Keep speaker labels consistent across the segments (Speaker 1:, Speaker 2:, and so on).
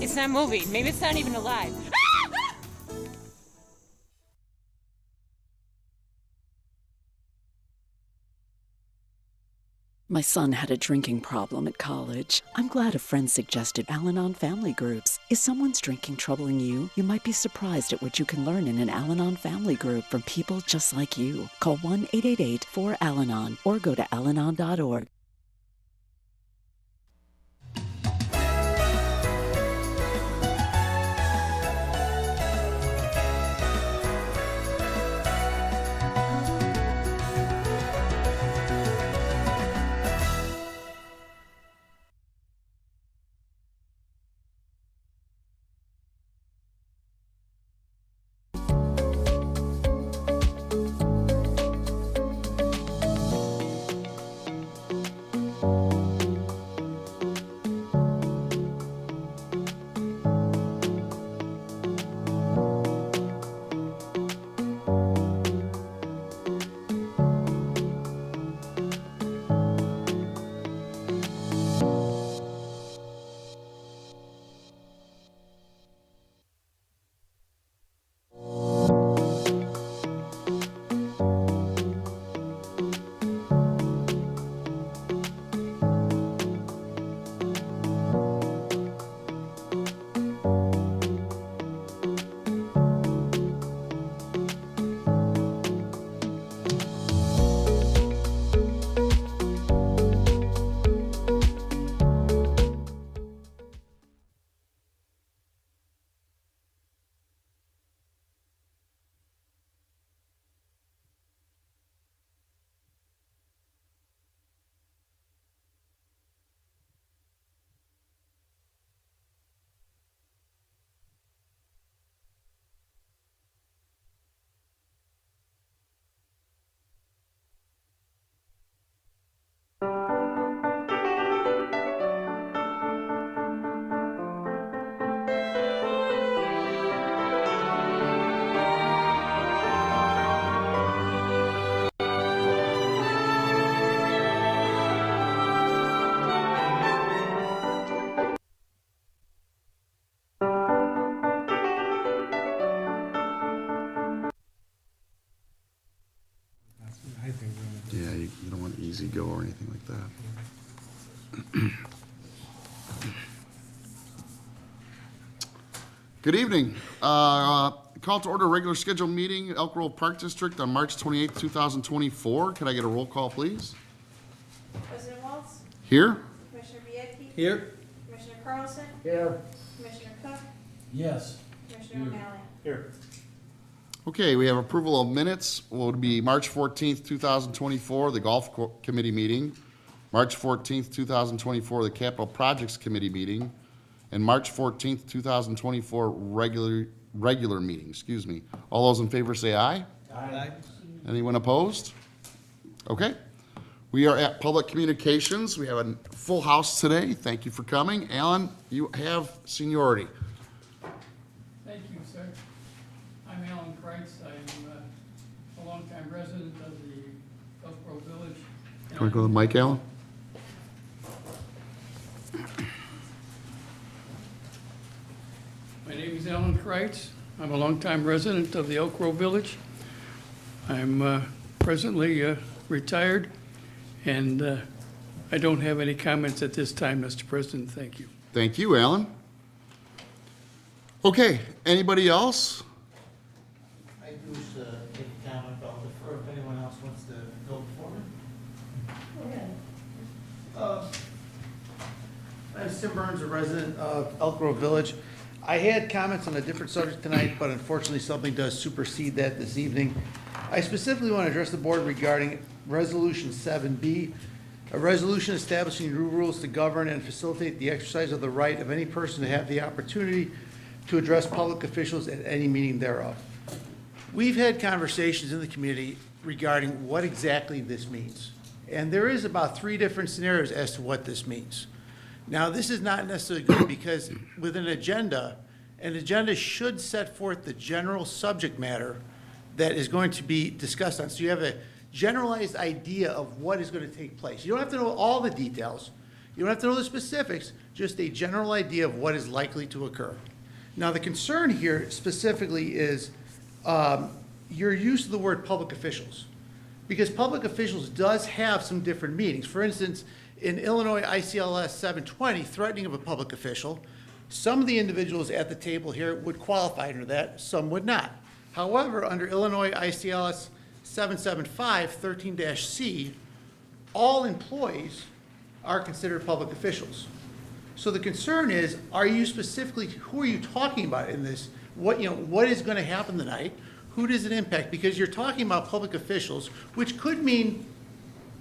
Speaker 1: It's not moving. Maybe it's not even alive.
Speaker 2: My son had a drinking problem at college. I'm glad a friend suggested Al-Anon Family Groups. Is someone's drinking troubling you? You might be surprised at what you can learn in an Al-Anon Family Group from people just like you. Call 1-888-4-AL-ANON or go to alanon.org.
Speaker 3: Yeah, you don't want easy go or anything like that. Good evening. Call to order regular scheduled meeting, Elk Grove Park District on March 28th, 2024. Can I get a roll call, please?
Speaker 4: President Waltz?
Speaker 3: Here?
Speaker 4: Commissioner Bianchi?
Speaker 5: Here.
Speaker 4: Commissioner Carlson?
Speaker 5: Here.
Speaker 4: Commissioner Cook?
Speaker 5: Yes.
Speaker 4: Commissioner O'Malley?
Speaker 5: Here.
Speaker 3: Okay, we have approval of minutes. Will be March 14th, 2024, the Golf Committee meeting. March 14th, 2024, the Capital Projects Committee meeting. And March 14th, 2024, regular meeting, excuse me. All those in favor say aye.
Speaker 5: Aye.
Speaker 3: Anyone opposed? Okay. We are at Public Communications. We have a full house today. Thank you for coming. Alan, you have seniority.
Speaker 6: Thank you, sir. I'm Alan Kreitz. I'm a longtime resident of the Elk Grove Village.
Speaker 3: Can we go to the mic, Alan?
Speaker 6: My name is Alan Kreitz. I'm a longtime resident of the Elk Grove Village. I'm presently retired, and I don't have any comments at this time, Mr. President. Thank you.
Speaker 3: Thank you, Alan. Okay, anybody else?
Speaker 5: I do wish to take a comment, but I'll defer if anyone else wants to go before me. Go ahead. I'm Tim Burns, a resident of Elk Grove Village. I had comments on a different subject tonight, but unfortunately something does supersede that this evening. I specifically want to address the board regarding Resolution 7B, a resolution establishing new rules to govern and facilitate the exercise of the right of any person to have the opportunity to address public officials at any meeting thereof. We've had conversations in the community regarding what exactly this means. And there is about 3 different scenarios as to what this means. Now, this is not necessarily good because with an agenda should set forth the general subject matter that is going to be discussed on. So you have a generalized idea of what is going to take place. You don't have to know all the details. You don't have to know the specifics, just a general idea of what is likely to occur. Now, the concern here specifically is your use of the word public officials, because public officials does have some different meanings. For instance, in Illinois ICLS 720, threatening of a public official, some of the individuals at the table here would qualify under that, some would not. However, under Illinois ICLS 775, 13-C, all employees are considered public officials. So the concern is, are you specifically, who are you talking about in this? What is going to happen tonight? Who does it impact? Because you're talking about public officials, which could mean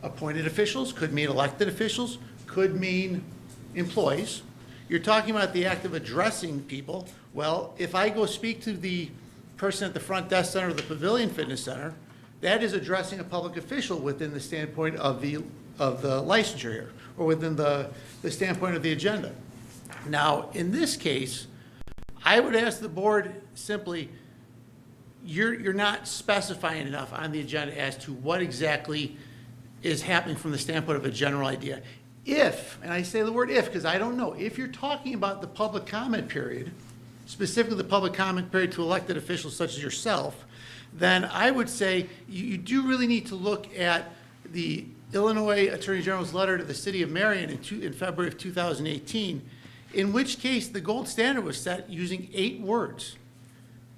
Speaker 5: appointed officials, could mean elected officials, could mean employees. You're talking about the act of addressing people. Well, if I go speak to the person at the front desk center of the Pavilion Fitness Center, that is addressing a public official within the standpoint of the licensure here, or within the standpoint of the agenda. Now, in this case, I would ask the board simply, you're not specifying enough on the agenda as to what exactly is happening from the standpoint of a general idea. If, and I say the word if because I don't know, if you're talking about the public comment period, specifically the public comment period to elected officials such as yourself, then I would say you do really need to look at the Illinois Attorney General's letter to the city of Marion in February of 2018, in which case the gold standard was set using 8 words.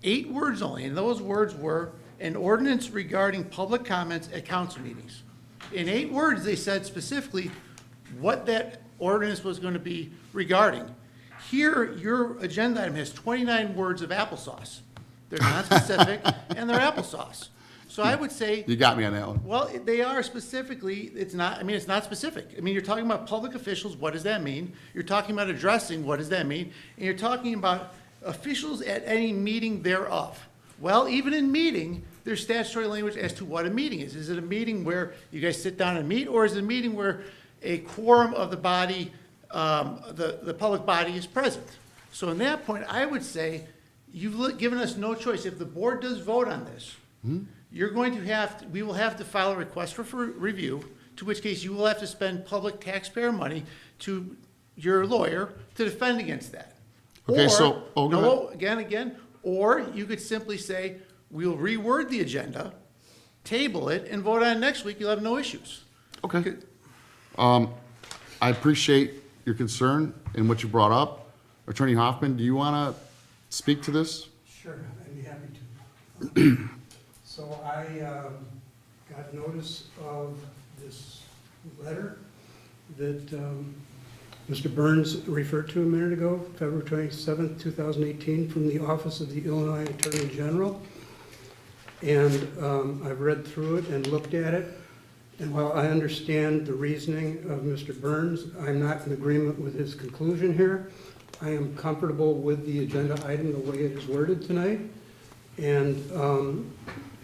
Speaker 5: 8 words only, and those words were an ordinance regarding public comments at council meetings. In 8 words, they said specifically what that ordinance was going to be regarding. Here, your agenda item has 29 words of applesauce. They're non-specific, and they're applesauce. So I would say,
Speaker 3: You got me on that one.
Speaker 5: well, they are specifically, it's not specific. I mean, you're talking about public officials, what does that mean? You're talking about addressing, what does that mean? And you're talking about officials at any meeting thereof. Well, even in meeting, there's statutory language as to what a meeting is. Is it a meeting where you guys sit down and meet, or is it a meeting where a quorum of the body, the public body is present? So in that point, I would say, you've given us no choice. If the board does vote on this, you're going to have, we will have to file a request for review, to which case you will have to spend public taxpayer money to your lawyer to defend against that.
Speaker 3: Okay,
Speaker 5: Or-
Speaker 3: so- oh, go
Speaker 5: no, again, or you could simply say, we'll reword the agenda, table it, and vote on it next week, you'll have no issues.
Speaker 3: Okay. I appreciate your concern and what you brought up. Attorney Hoffman, do you want to speak to this?
Speaker 7: Sure, I'd be happy to. So I got notice of this letter that Mr. Burns referred to a minute ago, February 27th, 2018, from the Office of the Illinois Attorney General. And I've read through it and looked at it. And while I understand the reasoning of Mr. Burns, I'm not in agreement with his conclusion here. I am comfortable with the agenda item the way it is worded tonight, and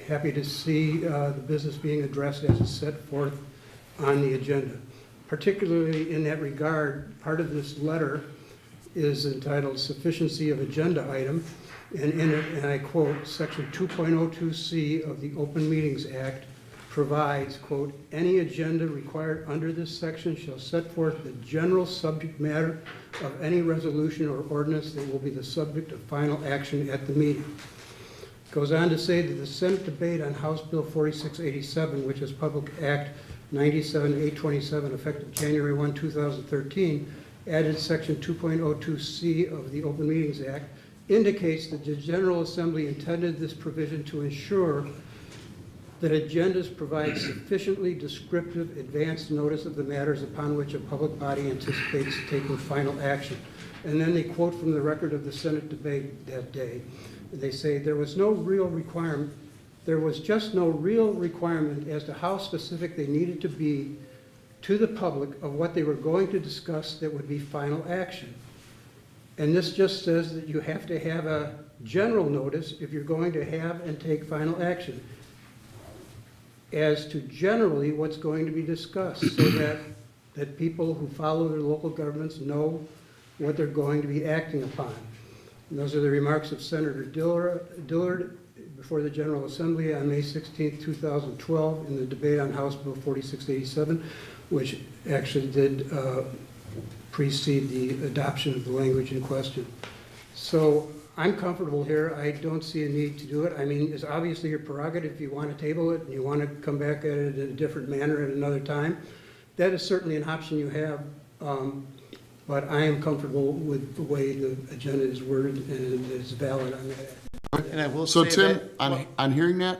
Speaker 7: happy to see the business being addressed as is set forth on the agenda. Particularly in that regard, part of this letter is entitled Sufficiency of Agenda Item, and in it, and I quote, Section 2.02C of the Open Meetings Act provides, quote, any agenda required under this section shall set forth the general subject matter of any resolution or ordinance that will be the subject of final action at the meeting. Goes on to say that the Senate debate on House Bill 4687, which is Public Act 97-827, effective January 1, 2013, added Section 2.02C of the Open Meetings Act, indicates that the General Assembly intended this provision to ensure that agendas provide sufficiently descriptive advance notice of the matters upon which a public body anticipates taking final action. And then they quote from the record of the Senate debate that day. They say, there was just no real requirement as to how specific they needed to be to the public of what they were going to discuss that would be final action. And this just says that you have to have a general notice if you're going to have and take final action as to generally what's going to be discussed, so that people who follow their local governments know what they're going to be acting upon. And those are the remarks of Senator Dillard before the General Assembly on May 16, 2012, in the debate on House Bill 4687, which actually did precede the adoption of the language in question. So I'm comfortable here. I don't see a need to do it. I mean, it's obviously your prerogative if you want to table it and you want to come back at it in a different manner at another time. That is certainly an option you have, but I am comfortable with the way the agenda is worded and it's valid on that.
Speaker 5: And I will
Speaker 3: So
Speaker 5: say
Speaker 3: Tim,
Speaker 5: that.
Speaker 3: on hearing that,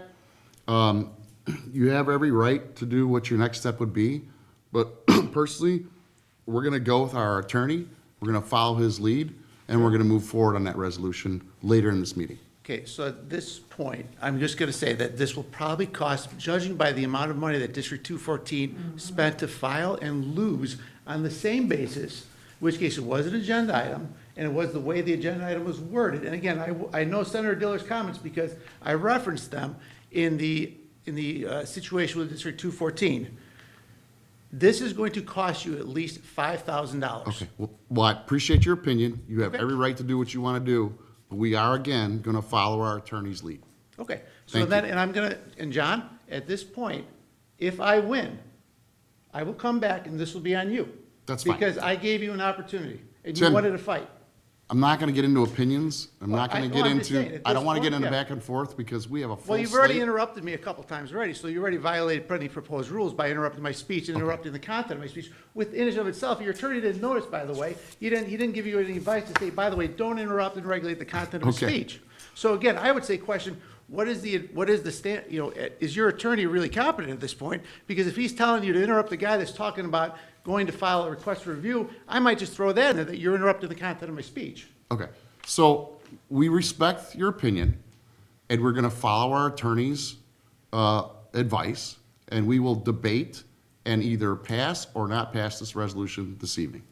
Speaker 3: you have every right to do what your next step would be, but personally, we're gonna go with our attorney, we're gonna follow his lead, and we're gonna move forward on that resolution later in this meeting.
Speaker 5: Okay, so at this point, I'm just gonna say that this will probably cost, judging by the amount of money that District 214 spent to file and lose on the same basis, in which case it was an agenda item, and it was the way the agenda item was worded. And again, I know Senator Diller's comments because I referenced them in the situation with District 214. This is going to cost you at least $5,000.
Speaker 3: Okay, well, I appreciate your opinion, you have
Speaker 5: Okay.
Speaker 3: every right to do what you wanna do, but we are again gonna follow our attorney's lead.
Speaker 5: Okay, so
Speaker 3: Thank
Speaker 5: then,
Speaker 3: you.
Speaker 5: and John, at this point, if I win, I will come back and this will be on you.
Speaker 3: That's fine.
Speaker 5: Because I gave you an opportunity and you
Speaker 3: Tim,
Speaker 5: wanted to fight.
Speaker 3: I'm not gonna get into opinions, I'm
Speaker 5: Well,
Speaker 3: not gonna
Speaker 5: I-
Speaker 3: get
Speaker 5: well, I'm just saying,
Speaker 3: into,
Speaker 5: at
Speaker 3: I don't
Speaker 5: this
Speaker 3: wanna get
Speaker 5: point,
Speaker 3: into
Speaker 5: yeah.
Speaker 3: back and forth, because we have a full
Speaker 5: Well, you've already
Speaker 3: slate.
Speaker 5: interrupted me a couple times already, so you already violated plenty of proposed rules by interrupting my speech and interrupting the content of my speech. Within and of itself, your attorney didn't notice, by the way, he didn't give you any advice to say, by the way, don't interrupt and regulate the content of a
Speaker 3: Okay.
Speaker 5: speech. So again, I would say question, what is the stand, is your attorney really competent at this point? Because if he's telling you to interrupt the guy that's talking about going to file a request for review, I might just throw that in there, that you're interrupting the content of my speech.
Speaker 3: Okay, so we respect your opinion, and we're gonna follow our attorney's, advice, and we will debate and either pass or not pass this resolution this evening.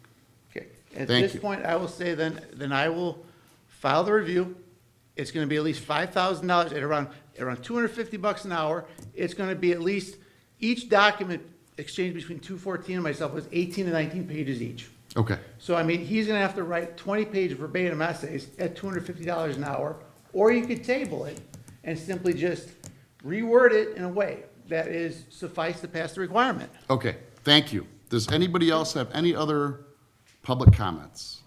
Speaker 5: Okay, at
Speaker 3: Thank
Speaker 5: this
Speaker 3: you.
Speaker 5: point, I will say then I will file the review. It's gonna be at least $5,000 at around $250 an hour. It's gonna be at least, each document exchanged between 214 and myself was 18 to 19 pages each.
Speaker 3: Okay,
Speaker 5: So, I mean, he's gonna have to write 20-page verbatim essays at $250 an hour, or you could table it and simply just reword it in a way that is suffice to pass the requirement.
Speaker 3: okay, thank you. Does anybody else have any other public comments?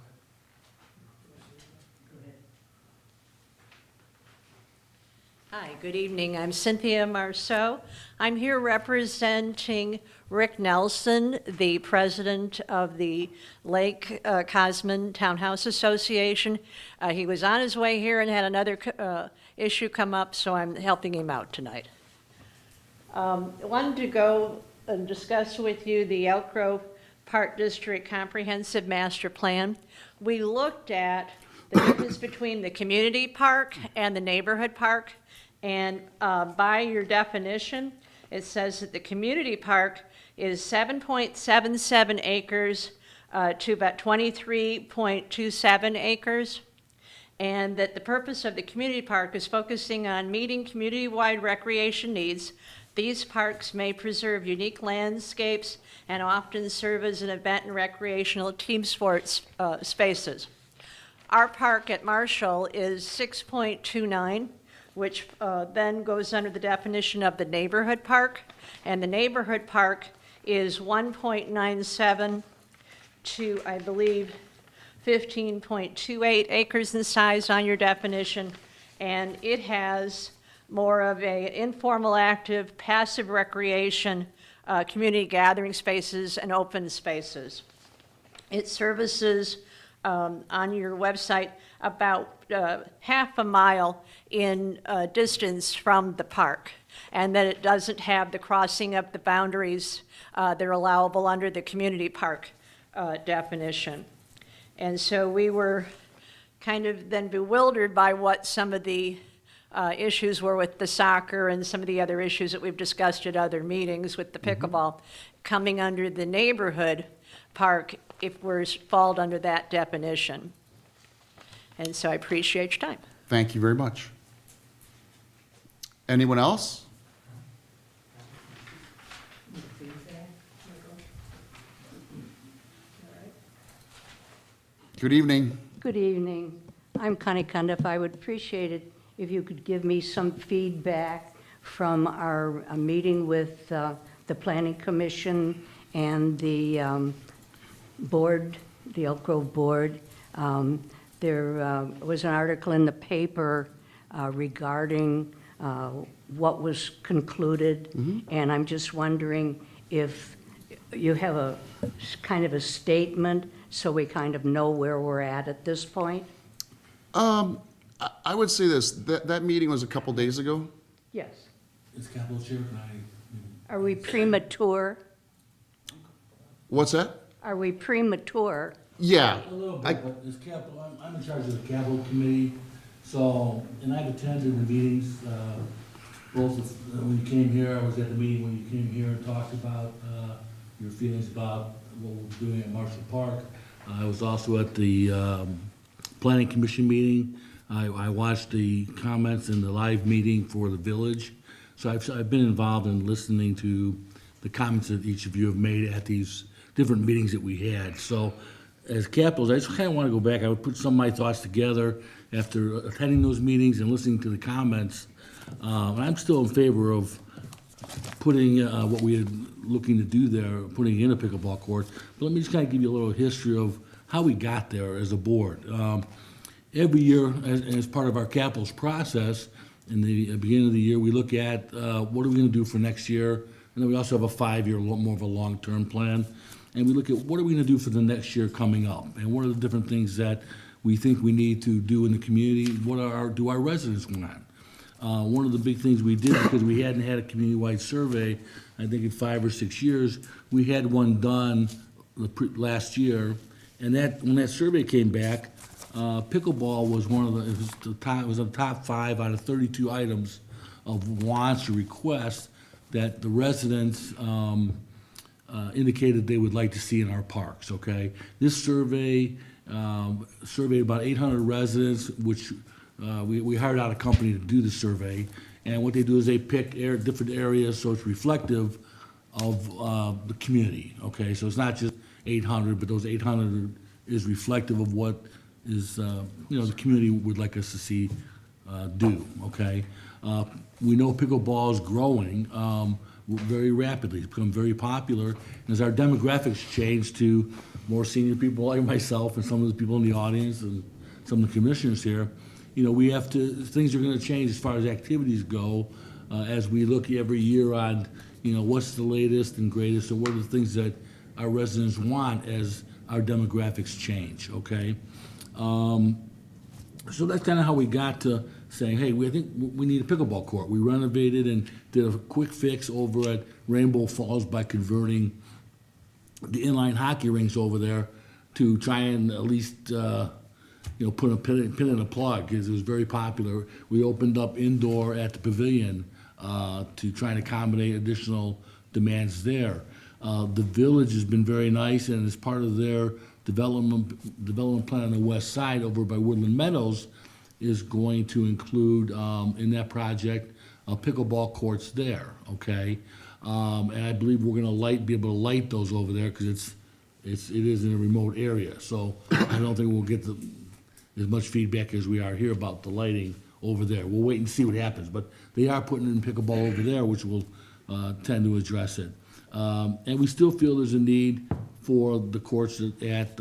Speaker 8: Hi, good evening. I'm Cynthia Marceau. I'm here representing Rick Nelson, the president of the Lake Cosman Townhouse Association. He was on his way here and had another issue come up, so I'm helping him out tonight. I wanted to go and discuss with you the Elk Grove Park District Comprehensive Master Plan. We looked at the difference between the community park and the neighborhood park. And by your definition, it says that the community park is 7.77 acres to about 23.27 acres. And that the purpose of the community park is focusing on meeting community-wide recreation needs. These parks may preserve unique landscapes and often serve as an event and recreational team sports spaces. Our park at Marshall is 6.29, which then goes under the definition of the neighborhood park. And the neighborhood park is 1.97 to, I believe, 15.28 acres in size on your definition. And it has more of a informal, active, passive recreation, community gathering spaces and open spaces. It services, on your website, about half a mile in distance from the park, and that it doesn't have the crossing of the boundaries that are allowable under the community park definition. And so we were kind of then bewildered by what some of the issues were with the soccer and some of the other issues that we've discussed at other meetings with the pickleball coming under the neighborhood park if we're fall under that definition. And so I appreciate your time.
Speaker 3: Thank you very much. Anyone else? Good evening.
Speaker 9: Good evening. I'm Connie Cundiff. I would appreciate it if you could give me some feedback from our meeting with the Planning Commission and the board the Elk Grove Board. There was an article in the paper regarding what was concluded, and I'm just wondering if you have a kind of a statement so we kind of know where we're at this point?
Speaker 3: I would say this, that meeting was a couple days ago.
Speaker 9: Yes.
Speaker 10: As capital chair, can I?
Speaker 9: Are we premature?
Speaker 3: What's that?
Speaker 9: Are we premature?
Speaker 3: Yeah.
Speaker 10: A little bit, but as capital, I'm in charge of the capital committee, so, and I've attended the meetings, both when you came here, I was at the meeting when you came here and talked about, your feelings about what we're doing at Marshall Park. I was also at the, planning commission meeting. I watched the comments in the live meeting for the village. So I've been involved in listening to the comments that each of you have made at these different meetings that we had. So as capitals, I just kind of want to go back. I would put some of my thoughts together after attending those meetings and listening to the comments. And I'm still in favor of putting what we are looking to do there, putting in a pickleball court. But let me just kind of give you a little history of how we got there as a board. Every year, as part of our capitals process, in the beginning of the year, we look at what are we going to do for next year, and then we also have a 5-year, more of a long-term plan, and we look at what are we going to do for the next year coming up, and what are the different things that we think we need to do in the community. What do our residents want? One of the big things we did, because we hadn't had a community-wide survey, I think in 5 or 6 years, we had one done last year, and when that survey came back, pickleball was one of it was the top 5 out of 32 items of wants or requests that the residents indicated they would like to see in our parks, okay? This survey surveyed about 800 residents, which we hired out a company to do the survey, and what they do is they pick different areas so it's reflective of the community, okay? So it's not just 800, but those 800 is reflective of what is, the community would like us to see do, okay? We know pickleball is growing very rapidly. It's become very popular. And as our demographics change to more senior people like myself and some of the people in the audience and some of the commissioners here, things are going to change as far as activities go as we look every year on, what's the latest and greatest, and what are the things that our residents want as our demographics change, okay? So that's kind of how we got to saying, hey, I think we need a pickleball court. We renovated and did a quick fix over at Rainbow Falls by converting the inline hockey rinks over there to try and at least, put a pin in a plug, because it was very popular. We opened up indoor at the pavilion to try and accommodate additional demands there. The village has been very nice, and as part of their development plan on the west side over by Woodland Meadows is going to include in that project pickleball courts there, okay? And I believe we're going to be able to light those over there because it is in a remote area. So I don't think we'll get as much feedback as we are here about the lighting over there. We'll wait and see what happens, but they are putting in pickleball over there, which will tend to address it. And we still feel there's a need for the courts at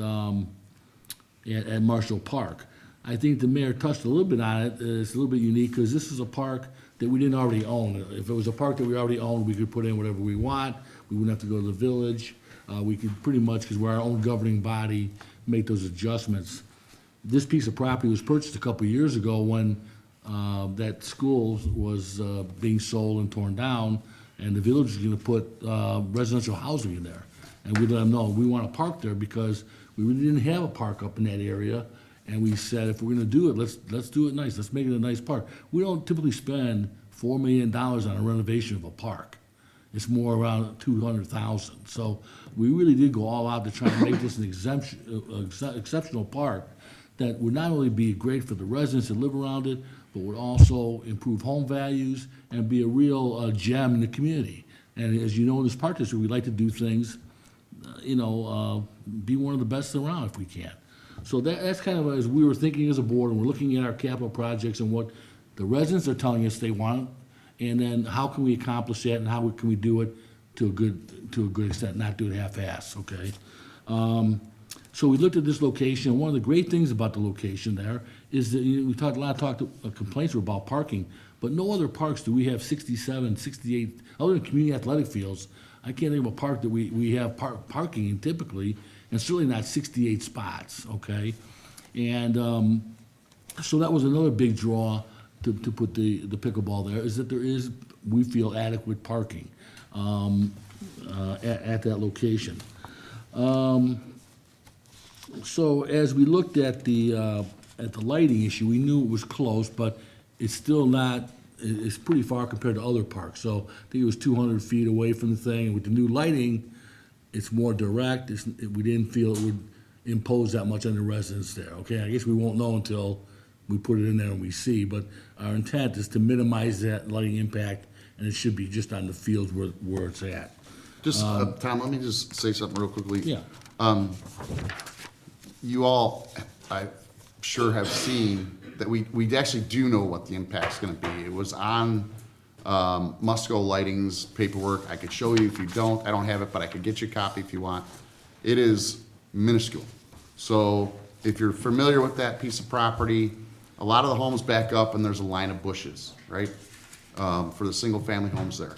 Speaker 10: Marshall Park. I think the mayor touched a little bit on it. It's a little bit unique because this is a park that we didn't already own. If it was a park that we already owned, we could put in whatever we want. We wouldn't have to go to the village. We could pretty much, because we're our own governing body, make those adjustments. This piece of property was purchased a couple of years ago when that school was being sold and torn down, and the village was going to put residential housing in there. And we let them know we want a park there because we really didn't have a park up in that area. And we said, if we're going to do it, let's do it nice. Let's make it a nice park. We don't typically spend $4 million on a renovation of a park. It's more around $200,000. So we really did go all out to try and make this an exceptional park that would not only be great for the residents that live around it, but would also improve home values and be a real gem in the community. And as you know, in this park district, we like to do things, be one of the best around if we can. So that's kind of as we were thinking as a board, and we're looking at our capital projects and what the residents are telling us they want, and then how can we accomplish that, and how can we do it to a good extent, not do it half-ass, okay? So we looked at this location, and one of the great things about the location there is that we talked, complaints were about parking, but no other parks do we have 67, 68, other than community athletic fields. I can't think of a park that we have parking in typically, and certainly not 68 spots, okay? And so that was another big draw to put the pickleball there, is that there is, we feel, adequate parking at that location. So as we looked at the lighting issue, we knew it was close, but it's still not, it's pretty far compared to other parks. So I think it was 200 feet away from the thing, and with the new lighting, it's more direct. We didn't feel it would impose that much on the residents there, okay? I guess we won't know until we put it in there and we see, but our intent is to minimize that lighting impact, and it should be just on the fields where it's at.
Speaker 3: Just, Tom, let me just say something real quickly.
Speaker 10: Yeah.
Speaker 3: You all, I'm sure, have seen that we actually do know what the impact's gonna be. It was on Musco Lighting's paperwork. I could show you if you don't. I don't have it, but I could get you a copy if you want. It is minuscule. So if you're familiar with that piece of property, a lot of the homes back up and there's a line of bushes, right? For the single-family homes there.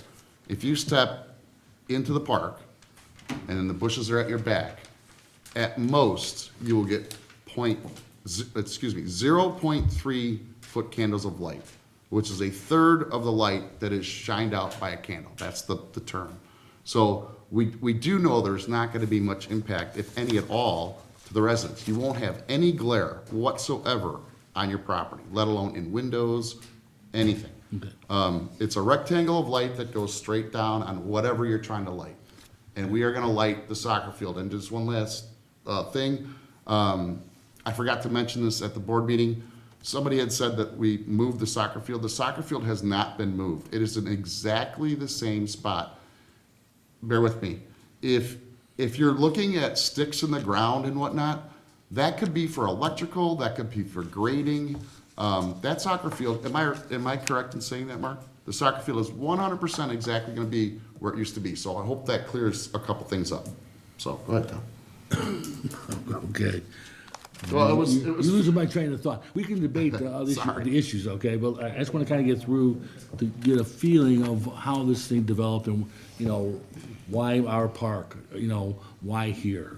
Speaker 3: If you step into the park and then the bushes are at your back, at most, you will get 0.3 foot candles of light, which is a third of the light that is shined out by a candle. That's the term. So we do know there's not gonna be much impact, if any at all, to the residents. You won't have any glare whatsoever on your property, let alone in windows, anything.
Speaker 10: Okay.
Speaker 3: It's a rectangle of light that goes straight down on whatever you're trying to light. And we are gonna light the soccer field. And just one last thing, I forgot to mention this at the board meeting. Somebody had said that we moved the soccer field. The soccer field has not been moved. It is in exactly the same spot. Bear with me. If you're looking at sticks in the ground and whatnot, that could be for electrical, that could be for grading. That soccer field, am I correct in saying that, Mark? The soccer field is 100% exactly gonna be where it used to be. So I hope that clears a couple things up. So, go ahead, Tom.
Speaker 10: Okay.
Speaker 3: Well, it was.
Speaker 10: You're losing my train of thought. We can debate the issues, okay, but I just want to kind of get through to get a feeling of how this thing developed and, you know, why our park, you know, why here.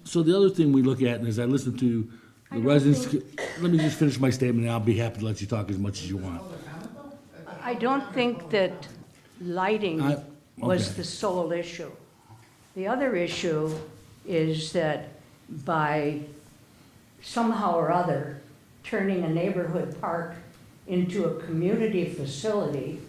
Speaker 10: So the other thing we look at, and as I listen to the residents, let me just finish my statement, and I'll be happy to let you talk as much as you want.
Speaker 9: I don't think that lighting was
Speaker 10: okay.
Speaker 9: the sole issue. The other issue is that by somehow or other turning a neighborhood park into a community facility,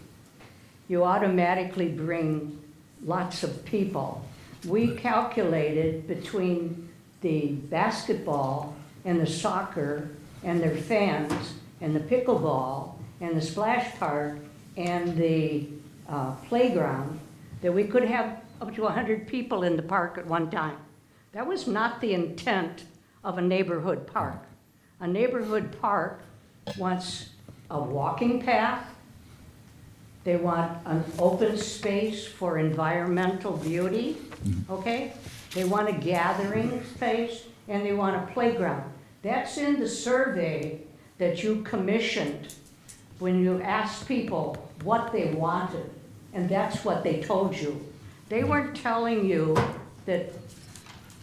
Speaker 9: you automatically bring lots of people. We calculated between the basketball and the soccer and their fans and the pickleball and the splash park and the playground that we could have up to 100 people in the park at one time. That was not the intent of a neighborhood park. A neighborhood park wants a walking path. They want an open space for environmental beauty, okay? They want a gathering space, and they want a playground. That's in the survey that you commissioned when you asked people what they wanted, and that's what they told you. They weren't telling you that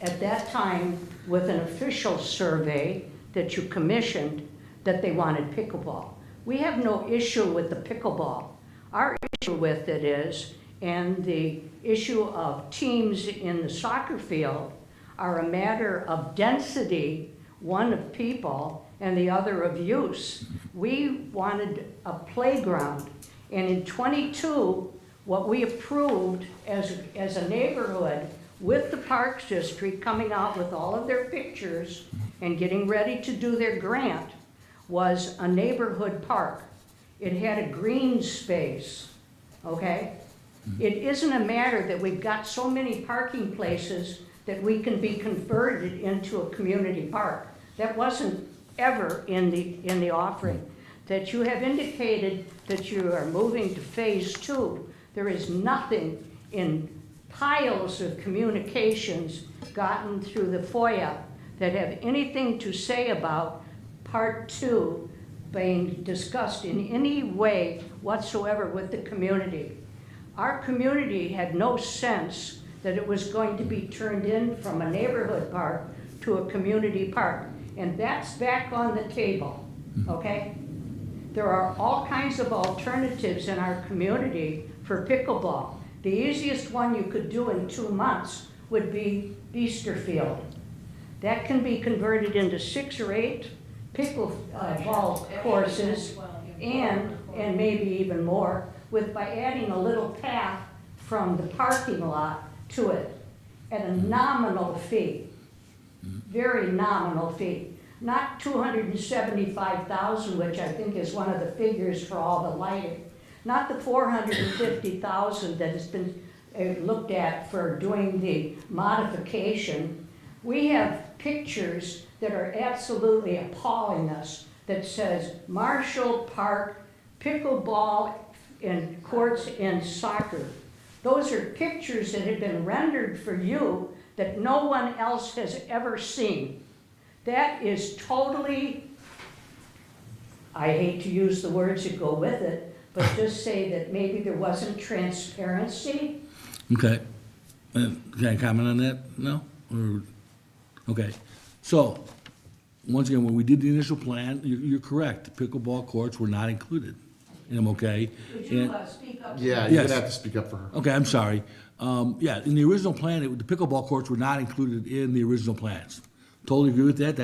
Speaker 9: at that time, with an official survey that you commissioned, that they wanted pickleball. We have no issue with the pickleball. Our issue with it is, and the issue of teams in the soccer field are a matter of density, one of people and the other of use. We wanted a playground, and in '22, what we approved as a neighborhood with the Parks District coming out with all of their pictures and getting ready to do their grant was a neighborhood park. It had a green space, okay? It isn't a matter that we've got so many parking places that we can be converted into a community park. That wasn't ever in the offering. That you have indicated that you are moving to phase 2. There is nothing in piles of communications gotten through the FOIA that have anything to say about Part 2 being discussed in any way whatsoever with the community. Our community had no sense that it was going to be turned in from a neighborhood park to a community park. And that's back on the table, okay? There are all kinds of alternatives in our community for pickleball. The easiest one you could do in 2 months would be Beesterfield. That can be converted into 6 or 8 pickleball courses and maybe even more by adding a little path from the parking lot to it at a nominal fee, very nominal fee. Not 275,000, which I think is one of the figures for all the lighting. Not the 450,000 that has been looked at for doing the modification. We have pictures that are absolutely appalling us that says Marshall Park pickleball and courts and soccer. Those are pictures that have been rendered for you that no one else has ever seen. That is totally, I hate to use the words that go with it, but just say that maybe there wasn't transparency.
Speaker 10: Okay. Can I comment on that? No? Or, okay. So, once again, when we did the initial plan, you're correct. Pickleball courts were not included in them, okay?
Speaker 9: Would you
Speaker 10: And-
Speaker 9: speak up?
Speaker 3: Yeah, you're
Speaker 10: Yes.
Speaker 3: gonna have to speak up for her.
Speaker 10: Okay, I'm sorry. Yeah, in the original plan, the pickleball courts were not included in the original plans. Totally agree with that.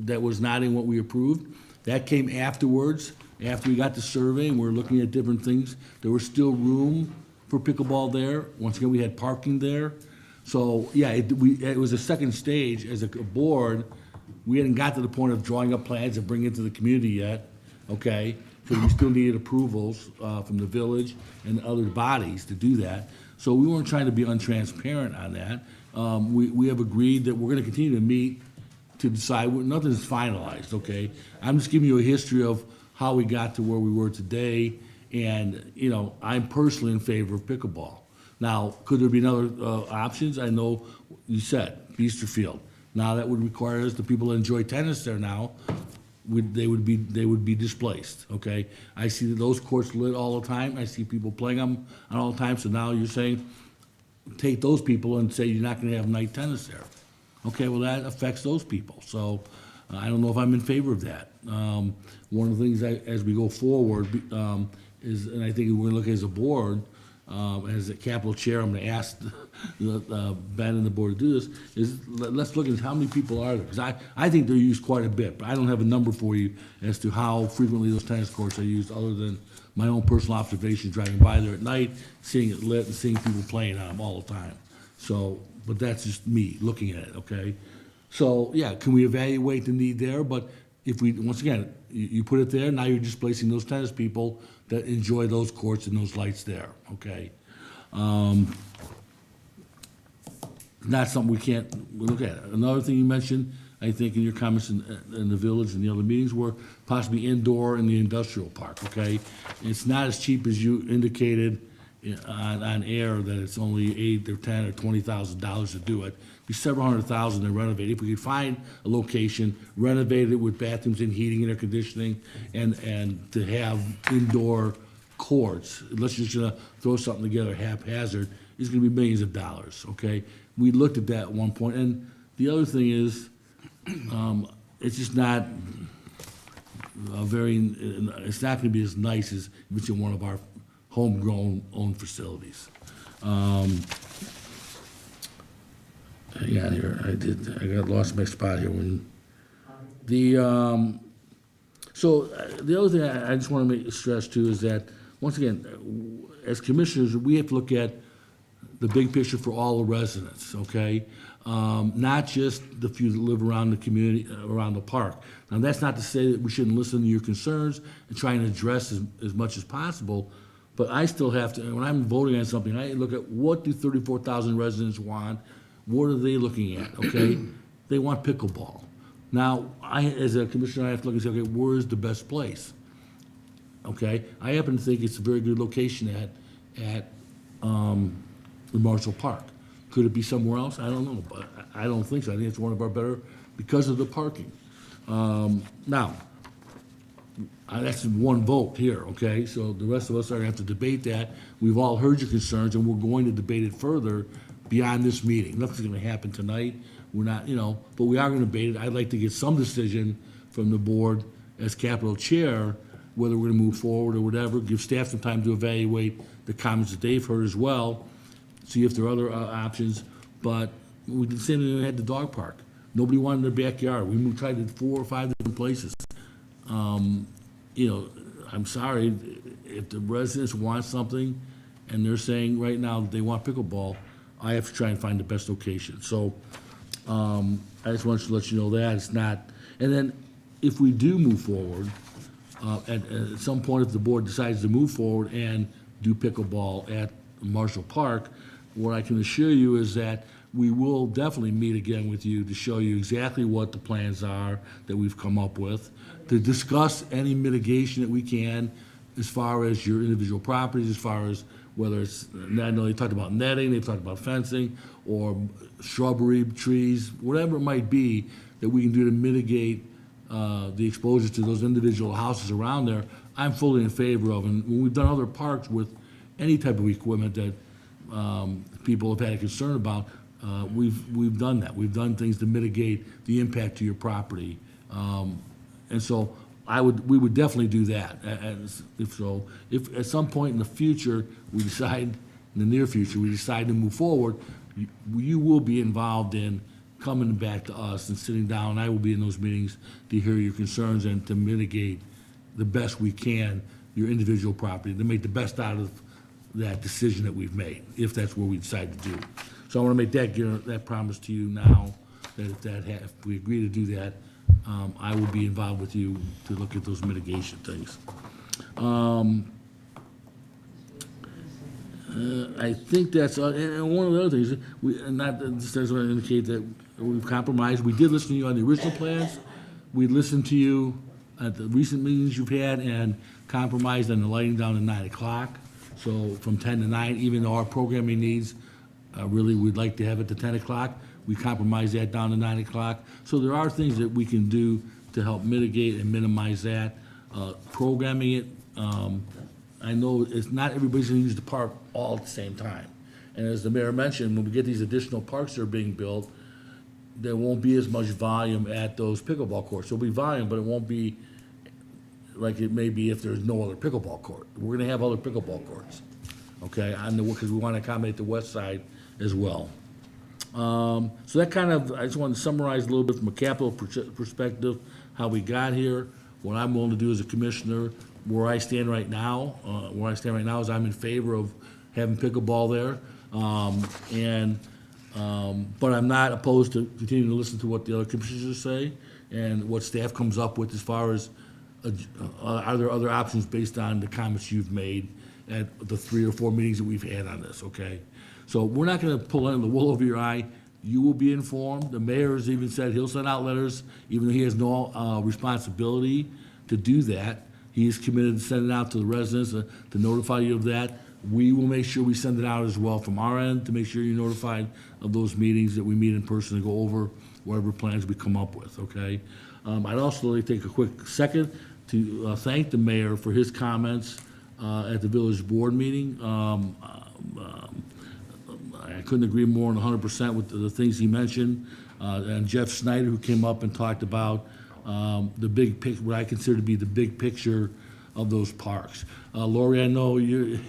Speaker 10: That was not in what we approved. That came afterwards, after we got the survey and we're looking at different things. There was still room for pickleball there. Once again, we had parking there. So, yeah, it was a second stage as a board. We hadn't got to the point of drawing up plans and bringing it to the community yet, okay? Because we still needed approvals from the village and other bodies to do that. So we weren't trying to be untransparent on that. We have agreed that we're gonna continue to meet to decide, nothing's finalized, okay? I'm just giving you a history of how we got to where we were today, and, you know, I'm personally in favor of pickleball. Now, could there be other options? I know you said Beesterfield. Now, that would require us, the people that enjoy tennis there now, they would be displaced, okay? I see that those courts lit all the time, I see people playing them all the time, so now you're saying, take those people and say you're not gonna have night tennis there. Okay, well, that affects those people, so I don't know if I'm in favor of that. One of the things as we go forward is, and I think we're gonna look as a board, as a capital chair, I'm gonna ask Ben and the board to do this, is let's look at how many people are there, because I think they're used quite a bit, but I don't have a number for you as to how frequently those tennis courts are used, other than my own personal observation driving by there at night, seeing it lit and seeing people playing on them all the time. So, but that's just me looking at it, okay? So, yeah, can we evaluate the need there? But if we, once again, you put it there, now you're displacing those tennis people that enjoy those courts and those lights there, okay? Not something we can't look at. Another thing you mentioned, I think in your comments in the village and the other meetings, were possibly indoor in the industrial park, okay? It's not as cheap as you indicated on air, that it's only $8 or $10 or $20,000 to do it. It'd be several $100,000 to renovate. If we could find a location, renovate it with bathrooms and heating and air conditioning, and to have indoor courts, unless you're just gonna throw something together haphazard, it's gonna be millions of dollars, okay? We looked at that at one point, and the other thing is, it's just not it's not gonna be as nice as if it's in one of our homegrown owned facilities. Hang on here, I got lost my spot here when so the other thing I just want to stress too is that, once again, as commissioners, we have to look at the big picture for all the residents, okay? Not just the few that live around the community, around the park. Now, that's not to say that we shouldn't listen to your concerns and try and address as much as possible, but I still have to, when I'm voting on something, I look at what do 34,000 residents want, what are they looking at, okay? They want pickleball. Now, as a commissioner, I have to look and say, okay, where is the best place? Okay, I happen to think it's a very good location at the Marshall Park. Could it be somewhere else? I don't know, but I don't think so. I think it's one of our better, because of the parking. Now, that's one vote here, okay? So the rest of us are gonna have to debate that. We've all heard your concerns, and we're going to debate it further beyond this meeting. Nothing's gonna happen tonight. We're not, but we are gonna debate it. I'd like to get some decision from the board as Capitol Chair, whether we're gonna move forward or whatever, give staff some time to evaluate the comments that they've heard as well, see if there are other options. But we did the same thing when we had the dog park. Nobody wanted their backyard. We tried it 4 or 5 different places. I'm sorry, if the residents want something and they're saying right now that they want pickleball, I have to try and find the best location. So, I just wanted to let you know that it's not, and then if we do move forward, at some point, if the board decides to move forward and do pickleball at Marshall Park, what I can assure you is that we will definitely meet again with you to show you exactly what the plans are that we've come up with, to discuss any mitigation that we can as far as your individual properties, as far as whether it's, I know they talked about netting, they talked about fencing, or shrubbery, trees, whatever it might be that we can do to mitigate the exposure to those individual houses around there, I'm fully in favor of. And when we've done other parks with any type of equipment that people have had a concern about, we've done that. We've done things to mitigate the impact to your property. And so we would definitely do that. If at some point in the future, we decide, in the near future, we decide to move forward, you will be involved in coming back to us and sitting down. I will be in those meetings to hear your concerns and to mitigate the best we can your individual property, to make the best out of that decision that we've made, if that's what we decide to do. So I want to make that promise to you now, that if we agree to do that, I will be involved with you to look at those mitigation things. I think that's, and one of the other things, this doesn't indicate that we've compromised. We did listen to you on the original plans. We listened to you at the recent meetings you've had and compromised on the lighting down to 9 o'clock. So from 10 to 9, even though our programming needs, really we'd like to have it to 10 o'clock, we compromise that down to 9 o'clock. So there are things that we can do to help mitigate and minimize that. Programming it, I know it's not everybody's gonna use the park all at the same time. And as the mayor mentioned, when we get these additional parks that are being built, there won't be as much volume at those pickleball courts. There'll be volume, but it won't be like it may be if there's no other pickleball court. We're gonna have other pickleball courts, okay? Because we wanna accommodate the west side as well. So that kind of, I just want to summarize a little bit from a capital perspective, how we got here, what I'm willing to do as a commissioner, where I stand right now. Where I stand right now is I'm in favor of having pickleball there. But I'm not opposed to continuing to listen to what the other commissioners say and what staff comes up with as far as are there other options based on the comments you've made at the 3 or 4 meetings that we've had on this, okay? So we're not gonna pull any of the wool over your eye. You will be informed. The mayor has even said he'll send out letters, even though he has no responsibility to do that. He is committed to sending it out to the residents to notify you of that. We will make sure we send it out as well from our end to make sure you're notified of those meetings that we meet in person to go over whatever plans we come up with, okay? I'd also like to take a quick second to thank the mayor for his comments at the village board meeting. I couldn't agree more than 100% with the things he mentioned. And Jeff Snyder, who came up and talked about the big picture, what I consider to be the big picture of those parks. Lori, I know you.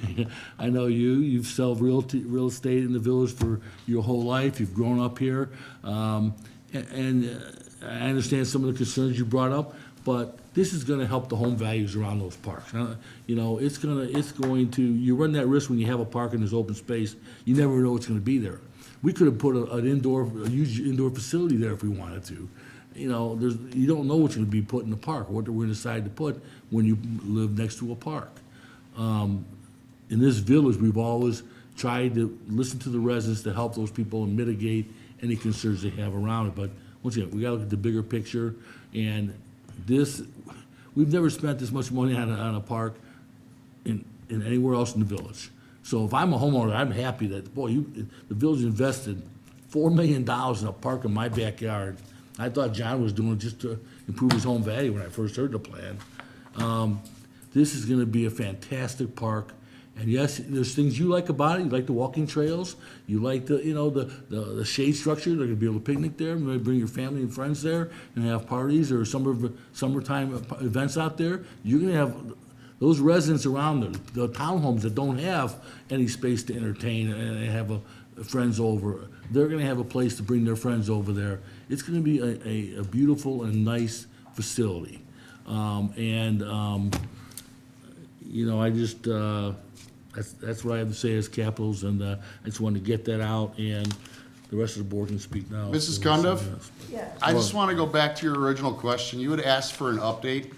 Speaker 10: You've sold real estate in the village for your whole life. You've grown up here, and I understand some of the concerns you brought up. But this is going to help the home values around those parks. It's going to. You run that risk when you have a park and there's open space. You never know what's going to be there. We could have put a huge indoor facility there if we wanted to. You don't know what's going to be put in the park, what we're going to decide to put when you live next to a park. In this village, we've always tried to listen to the residents to help those people and mitigate any concerns they have around it. But once again, we got to look at the bigger picture. And we've never spent this much money on a park in anywhere else in the village. So if I'm a homeowner, I'm happy that, boy, the village invested $4 million in a park in my backyard. I thought John was doing it just to improve his home value when I first heard the plan. This is gonna be a fantastic park. And yes, there's things you like about it. You like the walking trails. You like the shade structure. They're gonna be able to picnic there. Maybe bring your family and friends there and have parties or summertime events out there. You're gonna have those residents around the townhomes that don't have any space to entertain and have friends over. They're gonna have a place to bring their friends over there. It's gonna be a beautiful and nice facility. I just, that's what I have to say as Capitals, and I just wanted to get that out, and the rest of the board can speak now.
Speaker 3: Mrs. Cundiff?
Speaker 9: Yes.
Speaker 3: I just want to go back to your original question. You had asked for an update,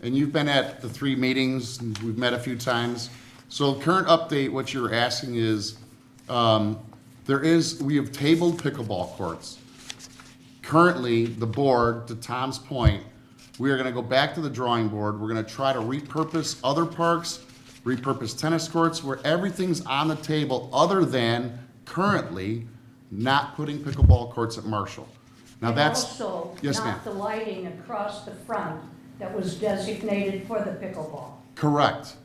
Speaker 3: and you've been at the 3 meetings, and we've met a few times. So current update, what you're asking is, we have tabled pickleball courts. Currently, the board, to Tom's point, we are gonna go back to the drawing board. We're gonna try to repurpose other parks, repurpose tennis courts, where everything's on the table other than currently not putting pickleball courts at Marshall. Now that's,
Speaker 9: Also,
Speaker 3: yes, ma'am.
Speaker 9: not the lighting across the front that was designated for the pickleball.
Speaker 3: Correct.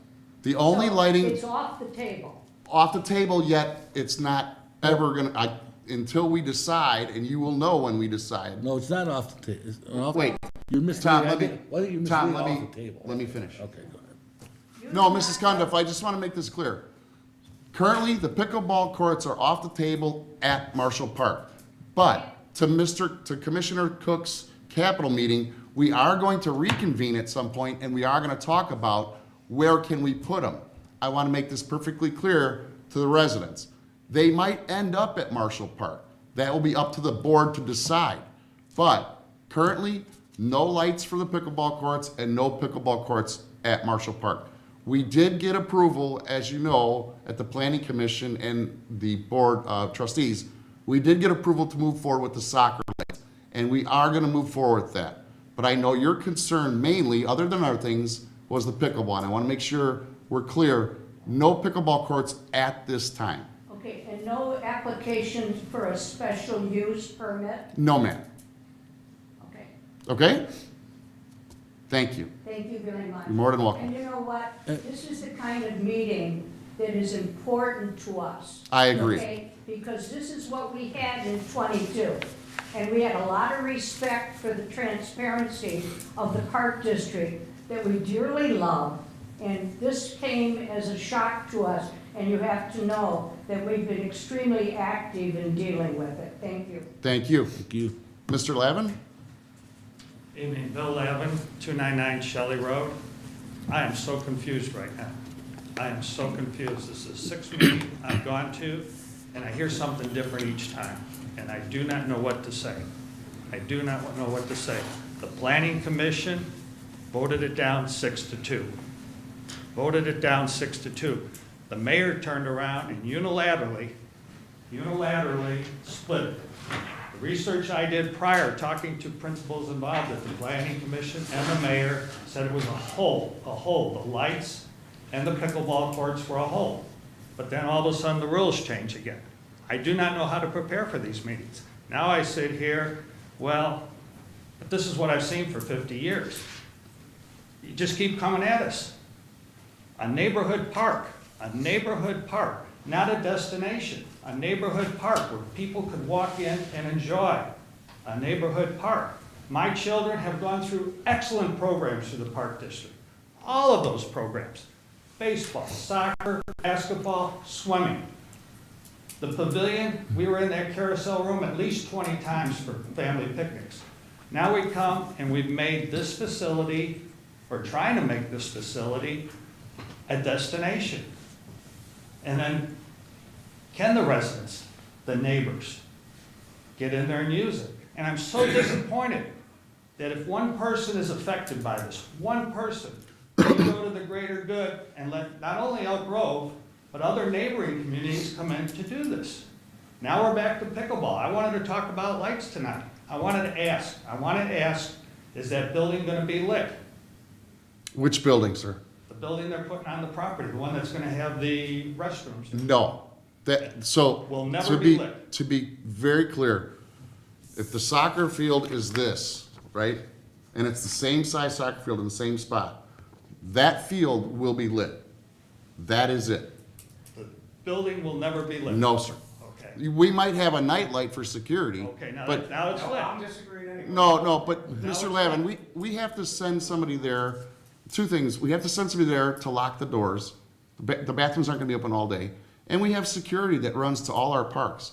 Speaker 3: The only
Speaker 9: So
Speaker 3: lighting
Speaker 9: It's off the table.
Speaker 3: off the table, yet it's not ever gonna, until we decide, and you will know when we decide.
Speaker 10: No, it's not off the table.
Speaker 3: Wait,
Speaker 10: You're
Speaker 3: Tom,
Speaker 10: misleading. Why don't you
Speaker 3: Tom,
Speaker 10: mislead off the table?
Speaker 3: let me finish.
Speaker 10: Okay, go ahead.
Speaker 3: No, Mrs. Cundiff, I just want to make this clear. Currently, the pickleball courts are off the table at Marshall Park. But to Commissioner Cook's capital meeting, we are going to reconvene at some point, and we are going to talk about where can we put them. I want to make this perfectly clear to the residents. They might end up at Marshall Park. That will be up to the board to decide. But currently, no lights for the pickleball courts and no pickleball courts at Marshall Park. We did get approval, as you know, at the Planning Commission and the Board of Trustees. We did get approval to move forward with the soccer lights, and we are going to move forward with that. But I know your concern mainly, other than other things, was the pickleball. And I want to make sure we're clear, no pickleball courts at this time.
Speaker 9: Okay, and no application for a special use permit?
Speaker 3: No, ma'am.
Speaker 9: Okay,
Speaker 3: Okay? Thank you.
Speaker 9: thank you very much.
Speaker 3: You're more than welcome.
Speaker 9: And you know what? This is the kind of meeting that is important to us.
Speaker 3: I agree.
Speaker 9: Okay? Because this is what we had in '22. And we had a lot of respect for the transparency of the Park District that we dearly love. And this came as a shock to us, and you have to know that we've been extremely active in dealing with it. Thank you.
Speaker 3: Thank you.
Speaker 10: Thank you.
Speaker 3: Mr. Lavin?
Speaker 11: Evening, Bill Lavin, 299 Shelley Road. I am so confused right now. I am so confused. This is the 6th meeting I've gone to, and I hear something different each time, and I do not know what to say. I do not know what to say. The Planning Commission voted it down 6-2. Voted it down 6-2. The mayor turned around and unilaterally split it. The research I did prior, talking to principals involved at the Planning Commission and the mayor, said it was a whole. The lights and the pickleball courts were a whole. But then all of a sudden, the rules change again. I do not know how to prepare for these meetings. Now I sit here, well, but this is what I've seen for 50 years. You just keep coming at us. A neighborhood park, not a destination. A neighborhood park where people could walk in and enjoy. A neighborhood park. My children have gone through excellent programs through the Park District. All of those programs. Baseball, soccer, basketball, swimming. The pavilion, we were in that carousel room at least 20 times for family picnics. Now we come and we've made this facility, or trying to make this facility, a destination. And then, can the residents, the neighbors, get in there and use it? And I'm so disappointed that if one person is affected by this, one person, we go to the greater good and let not only Elk Grove, but other neighboring communities come in to do this. Now we're back to pickleball. I wanted to talk about lights tonight. I wanted to ask, is that building gonna be lit?
Speaker 3: Which building, sir?
Speaker 11: The building they're putting on the property, the one that's gonna have the restrooms.
Speaker 3: No, that, so.
Speaker 11: Will never
Speaker 3: to
Speaker 11: be lit.
Speaker 3: To be very clear, if the soccer field is this, right, and it's the same size soccer field in the same spot, that field will be lit. That is it.
Speaker 11: The building will never be lit.
Speaker 3: No, sir.
Speaker 11: Okay,
Speaker 3: We might have a nightlight for security.
Speaker 11: okay,
Speaker 3: But,
Speaker 11: now it's lit.
Speaker 3: no, but Mr. Lavin, we have to send somebody there, two things. We have to send somebody there to lock the doors. The bathrooms aren't gonna be open all day. And we have security that runs to all our parks.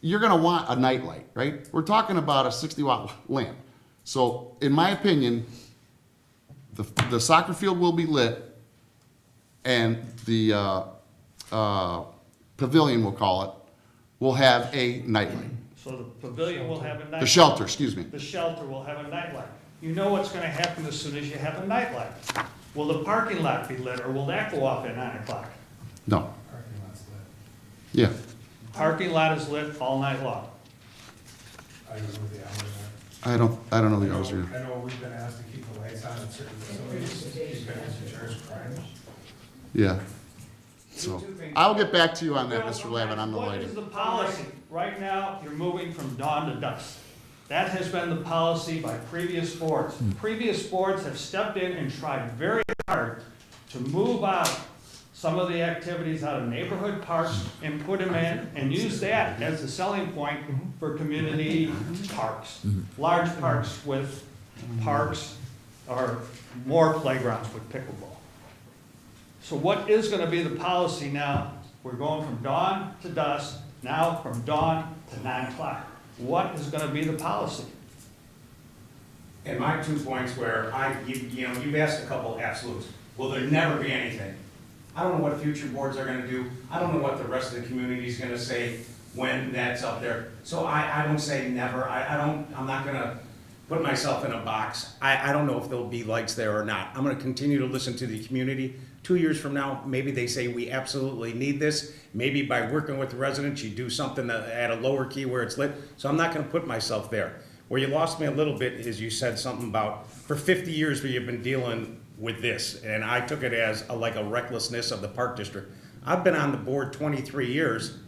Speaker 3: You're gonna want a nightlight, right? We're talking about a 60-watt lamp. So, in my opinion, the soccer field will be lit, and the pavilion, we'll call it, will have a nightlight.
Speaker 11: So the pavilion will have a nightlight.
Speaker 3: The shelter, excuse me.
Speaker 11: The shelter will have a nightlight. You know what's gonna happen as soon as you have a nightlight. Will the parking lot be lit, or will that go off at 9 o'clock?
Speaker 3: No. Yeah,
Speaker 11: Parking lot is lit all night long.
Speaker 12: I don't know the hours are.
Speaker 3: I don't know the hours either.
Speaker 12: I know we've been asked to keep the lights on in certain facilities, he's been asked to charge crimes.
Speaker 3: Yeah. So, I'll get back to you on that, Mr. Lavin, on the
Speaker 11: What is
Speaker 3: lighting.
Speaker 11: the policy? Right now, you're moving from dawn to dusk. That has been the policy by previous boards. Previous boards have stepped in and tried very hard to move out some of the activities out of neighborhood parks and put them in and use that as a selling point for community parks. Large parks with parks or more playgrounds with pickleball. So what is gonna be the policy now? We're going from dawn to dusk, now from dawn to 9 o'clock. What is gonna be the policy?
Speaker 13: And my 2 points where you've asked a couple absolutes. Will there never be anything? I don't know what future boards are gonna do. I don't know what the rest of the community is gonna say when that's up there. So I don't say never. I'm not gonna put myself in a box. I don't know if there'll be lights there or not. I'm gonna continue to listen to the community. 2 years from now, maybe they say we absolutely need this. Maybe by working with the residents, you do something at a lower key where it's lit. So I'm not gonna put myself there. Where you lost me a little bit is you said something about, for 50 years where you've been dealing with this, and I took it as like a recklessness of the park district. I've been on the board 23 years.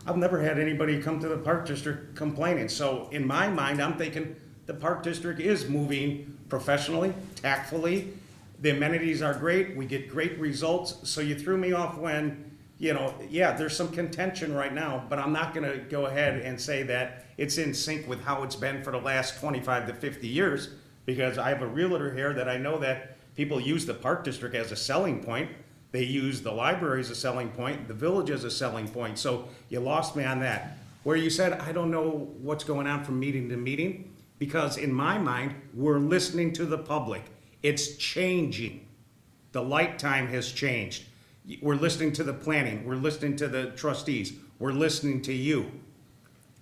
Speaker 13: I've never had anybody come to the park district complaining. So in my mind, I'm thinking the park district is moving professionally, tactfully. The amenities are great. We get great results. So you threw me off when, yeah, there's some contention right now, but I'm not gonna go ahead and say that it's in sync with how it's been for the last 25 to 50 years, because I have a realtor here that I know that people use the park district as a selling point. They use the library as a selling point, the village as a selling point. So you lost me on that. Where you said, I don't know what's going on from meeting to meeting, because in my mind, we're listening to the public. It's changing. The light time has changed. We're listening to the planning. We're listening to the trustees. We're listening to you.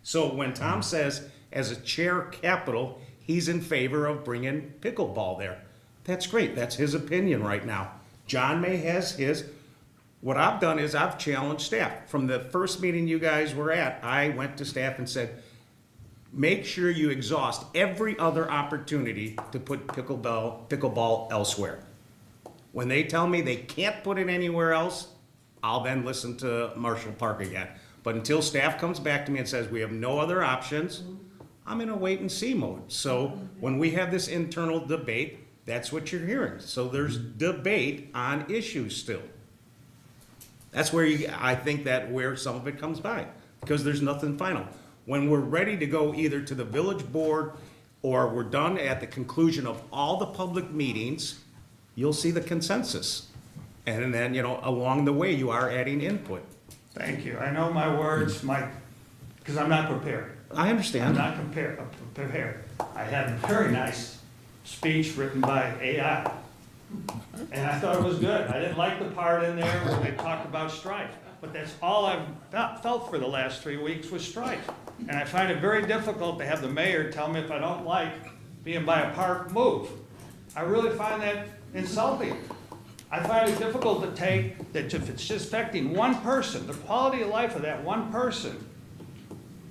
Speaker 13: So when Tom says, as a chair capital, he's in favor of bringing pickleball there. That's great. That's his opinion right now. John May has his. What I've done is I've challenged staff. From the first meeting you guys were at, I went to staff and said, make sure you exhaust every other opportunity to put pickleball elsewhere. When they tell me they can't put it anywhere else, I'll then listen to Marshall Park again. But until staff comes back to me and says we have no other options, I'm in a wait and see mode. So when we have this internal debate, that's what you're hearing. So there's debate on issues still. That's where I think that where some of it comes by, because there's nothing final. When we're ready to go either to the village board or we're done at the conclusion of all the public meetings, you'll see the consensus. And then, along the way, you are adding input.
Speaker 11: Thank you. I know my words might, because I'm not prepared.
Speaker 13: I understand.
Speaker 11: I'm not prepared. I had a very nice speech written by AI. And I thought it was good. I didn't like the part in there where they talked about strife. But that's all I've felt for the last 3 weeks was strife. And I find it very difficult to have the mayor tell me if I don't like being by a park, move. I really find that insulting. I find it difficult to take that if it's just affecting one person, the quality of life of that one person,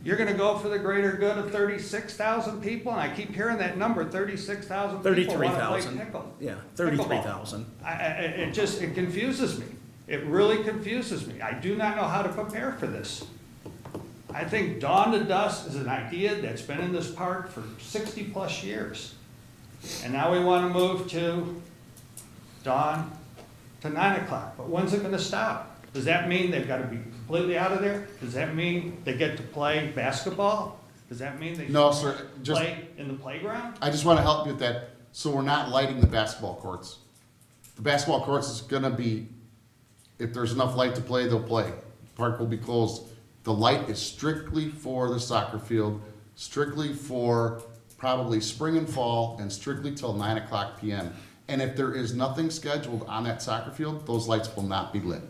Speaker 11: You're gonna go for the greater good of 36,000 people, and I keep hearing that number, 36,000 people wanna play
Speaker 5: 33,000.
Speaker 11: pickle.
Speaker 5: Yeah,
Speaker 11: pickleball.
Speaker 5: 33,000.
Speaker 11: It confuses me. It really confuses me. I do not know how to prepare for this. I think Dawn to Dusk is an idea that's been in this park for 60-plus years. And now we want to move to dawn to 9 o'clock. But when's it going to stop? Does that mean they've got to be completely out of there? Does that mean they get to play basketball? Does that mean they
Speaker 3: No, sir, just,
Speaker 11: play in the playground?
Speaker 3: I just want to help you with that. So we're not lighting the basketball courts. The basketball courts is gonna be, if there's enough light to play, they'll play. Park will be closed. The light is strictly for the soccer field, strictly for probably spring and fall, and strictly till 9 o'clock PM. And if there is nothing scheduled on that soccer field, those lights will not be lit.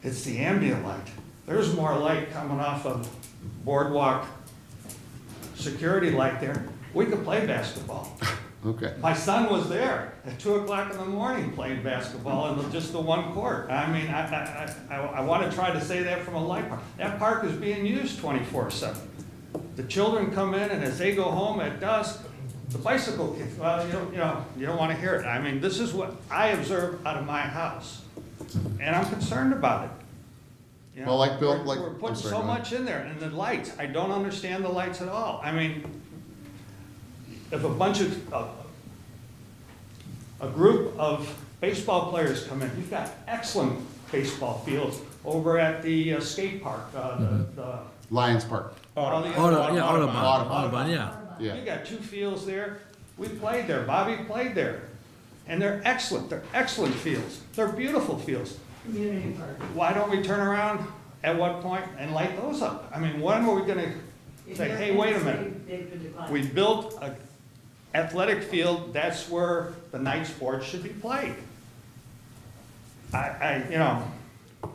Speaker 11: It's the ambient light. There's more light coming off of Boardwalk security light there. We could play basketball.
Speaker 3: Okay.
Speaker 11: My son was there at 2 o'clock in the morning playing basketball in just the one court. I mean, I want to try to say that from a light park. That park is being used 24/7. The children come in, and as they go home at dusk, the bicycle kids, well, you don't want to hear it. I mean, this is what I observe out of my house, and I'm concerned about it. You know,
Speaker 3: Well, like Bill-
Speaker 11: we're
Speaker 3: I'm
Speaker 11: putting
Speaker 3: sorry,
Speaker 11: so
Speaker 3: go ahead.
Speaker 11: much in there, and the lights, I don't understand the lights at all. I mean, if a bunch of, a group of baseball players come in, you've got excellent baseball fields over at the skate park, the.
Speaker 3: Lions Park.
Speaker 11: Audubon,
Speaker 3: yeah.
Speaker 11: You got 2 fields there. We played there. Bobby played there. And they're excellent. They're excellent fields. They're beautiful fields.
Speaker 9: Community park.
Speaker 11: Why don't we turn around at what point and light those up? I mean, when are we gonna say, hey, wait a minute. We built a athletic field, that's where the night sports should be played.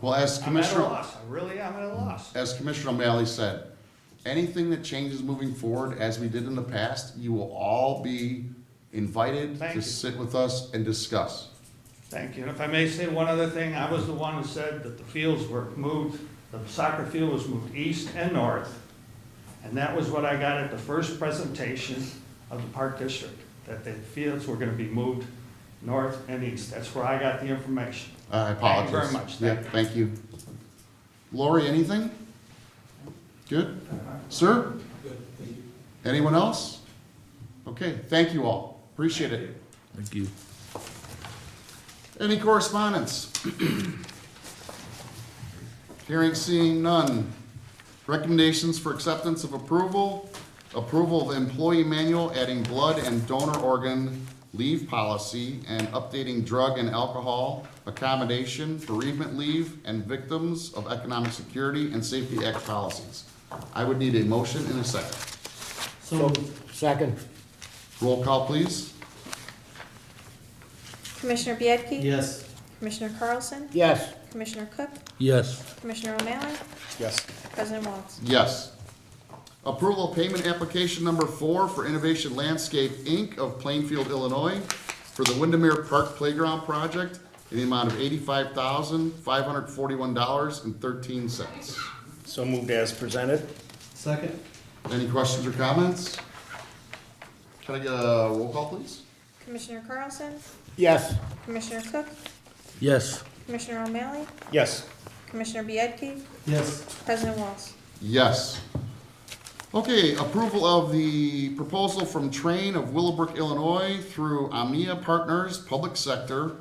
Speaker 3: Well, as
Speaker 11: I'm at a
Speaker 3: Commissioner,
Speaker 11: loss. I really am at a loss.
Speaker 3: as Commissioner O'Malley said, anything that changes moving forward, as we did in the past, you will all be invited
Speaker 11: Thank
Speaker 3: to
Speaker 11: you.
Speaker 3: sit with us and discuss.
Speaker 11: Thank you. And if I may say one other thing, I was the one who said that the fields were moved, the soccer field was moved east and north. And that was what I got at the first presentation of the Park District, that the fields were gonna be moved north and east. That's where I got the information.
Speaker 3: I apologize.
Speaker 11: Thank you very much.
Speaker 3: Yeah, thank you. Lori, anything? Good? Sir?
Speaker 12: Good, thank you.
Speaker 3: Anyone else? Okay, thank you all. Appreciate it.
Speaker 10: Thank you.
Speaker 3: Any correspondence? Hearing, seeing none. Recommendations for acceptance of approval. Approval of employee manual adding blood and donor organ leave policy and updating drug and alcohol accommodation, bereavement leave, and victims of economic security and safety act policies. I would need a motion and a second.
Speaker 5: So, second.
Speaker 3: Roll call, please.
Speaker 4: Commissioner Biedke?
Speaker 5: Yes.
Speaker 4: Commissioner Carlson?
Speaker 5: Yes.
Speaker 4: Commissioner Cook?
Speaker 10: Yes.
Speaker 4: Commissioner O'Malley?
Speaker 12: Yes.
Speaker 4: President Walz?
Speaker 3: Yes. Approval of payment application number 4 for Innovation Landscape, Inc. of Plainfield, Illinois, for the Windermere Park Playground Project in the amount of $85,541.13.
Speaker 12: So moved as presented?
Speaker 5: Second.
Speaker 3: Any questions or comments? Can I get a roll call, please?
Speaker 4: Commissioner Carlson?
Speaker 5: Yes.
Speaker 4: Commissioner Cook?
Speaker 10: Yes.
Speaker 4: Commissioner O'Malley?
Speaker 12: Yes.
Speaker 4: Commissioner Biedke?
Speaker 5: Yes.
Speaker 4: President Walz?
Speaker 3: Yes. Okay, approval of the proposal from Train of Willowbrook, Illinois through AMIA Partners Public Sector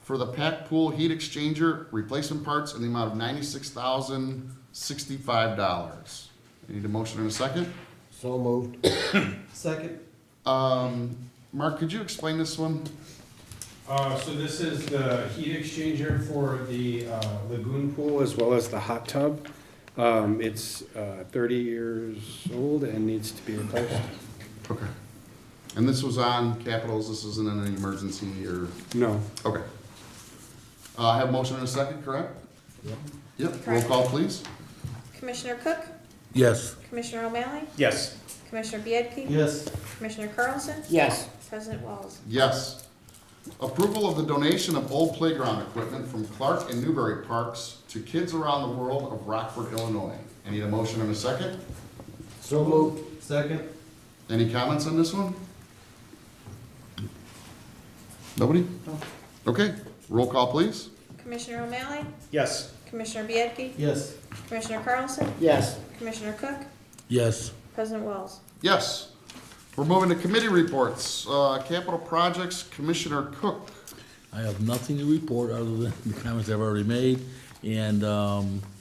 Speaker 3: for the Pack Pool Heat Exchanger replacement parts in the amount of $96,065. I need a motion in a second.
Speaker 5: So moved. Second.
Speaker 3: Mark, could you explain this one?
Speaker 12: So this is the heat exchanger for the lagoon pool as well as the hot tub. It's 30 years old and needs to be replaced.
Speaker 3: Okay. And this was on capitals, this isn't an emergency or,
Speaker 12: No.
Speaker 3: okay. I have a motion in a second, correct? Yep, roll call, please.
Speaker 4: Commissioner Cook?
Speaker 10: Yes.
Speaker 4: Commissioner O'Malley?
Speaker 12: Yes.
Speaker 4: Commissioner Biedke?
Speaker 5: Yes.
Speaker 4: Commissioner Carlson?
Speaker 5: Yes.
Speaker 4: President Walz?
Speaker 3: Yes. Approval of the donation of old playground equipment from Clark and Newberry Parks to Kids Around the World of Rockford, Illinois. I need a motion in a second.
Speaker 5: So moved. Second.
Speaker 3: Any comments on this one? Nobody? Okay, roll call, please.
Speaker 4: Commissioner O'Malley?
Speaker 13: Yes.
Speaker 4: Commissioner Biedke?
Speaker 5: Yes.
Speaker 4: Commissioner Carlson?
Speaker 5: Yes.
Speaker 4: Commissioner Cook?
Speaker 10: Yes.
Speaker 4: President Wells?
Speaker 3: Yes. We're moving to committee reports. Capital Projects, Commissioner Cook.
Speaker 10: I have nothing to report other than the comments I've already made, and,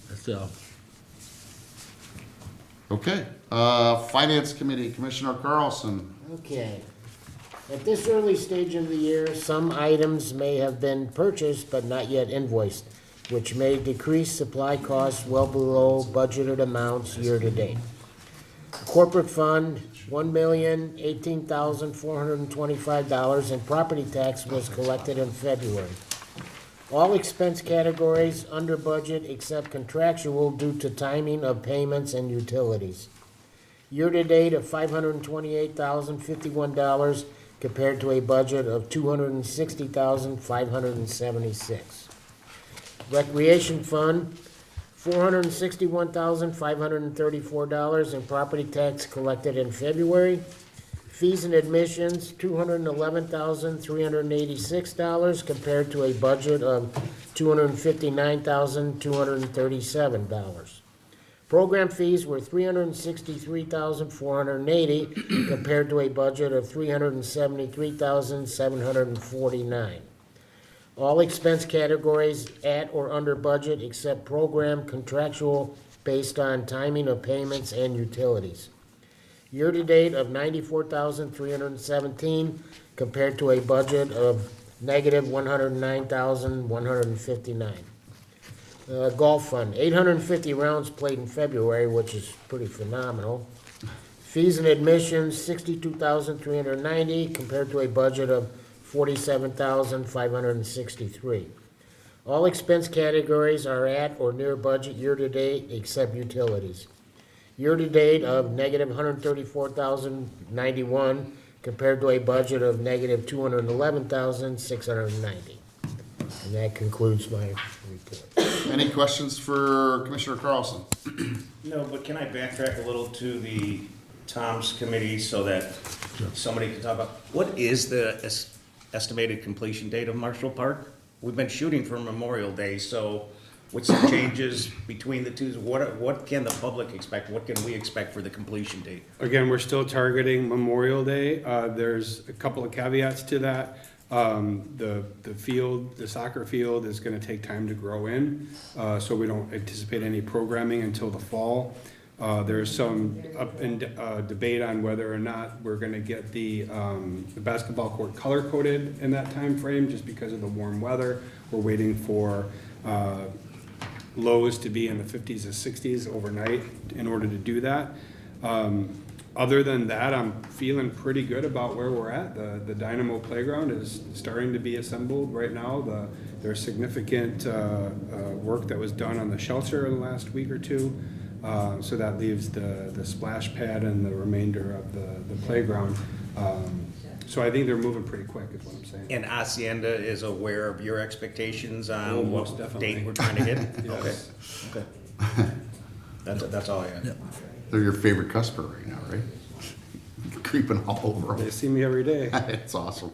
Speaker 10: that's,
Speaker 3: Okay. Finance Committee, Commissioner Carlson.
Speaker 14: Okay. At this early stage of the year, some items may have been purchased but not yet invoiced, which may decrease supply costs well below budgeted amounts year-to-date. Corporate Fund, $1,018,425 in property tax was collected in February. All expense categories under budget except contractual due to timing of payments and utilities. Year-to-date of $528,051 compared to a budget of $260,576. Recreation Fund, $461,534 in property tax collected in February. Fees and admissions, $211,386 compared to a budget of $259,237. Program fees were $363,480 compared to a budget of $373,749. All expense categories at or under budget except program contractual based on timing of payments and utilities. Year-to-date of $94,317 compared to a budget of negative $109,159. Golf Fund, 850 rounds played in February, which is pretty phenomenal. Fees and admissions, $62,390 compared to a budget of $47,563. All expense categories are at or near budget year-to-date except utilities. Year-to-date of negative $134,091 compared to a budget of negative $211,690. And that concludes my report.
Speaker 3: Any questions for Commissioner Carlson?
Speaker 13: No, but can I backtrack a little to the Tom's committee so that somebody can talk about, what is the estimated completion date of Marshall Park? We've been shooting for Memorial Day, so with some changes between the two, what can the public expect? What can we expect for the completion date?
Speaker 12: Again, we're still targeting Memorial Day. There's a couple of caveats to that. The field, the soccer field is gonna take time to grow in, so we don't anticipate any programming until the fall. There's some debate on whether or not we're gonna get the basketball court color coded in that time frame, just because of the warm weather. We're waiting for, lows to be in the 50s and 60s overnight in order to do that. Other than that, I'm feeling pretty good about where we're at. The Dynamo Playground is starting to be assembled right now. There's significant work that was done on the shelter in the last week or two. So that leaves the splash pad and the remainder of the playground. So I think they're moving pretty quick, is what I'm saying.
Speaker 13: And Hacienda is aware of your expectations on
Speaker 12: most
Speaker 13: what
Speaker 12: definitely.
Speaker 13: date we're trying to hit?
Speaker 12: Yes.
Speaker 13: Okay. That's all I have.
Speaker 3: They're your favorite customer right now, right? Creeping all over
Speaker 12: They
Speaker 3: them.
Speaker 12: see me every day.
Speaker 3: It's awesome.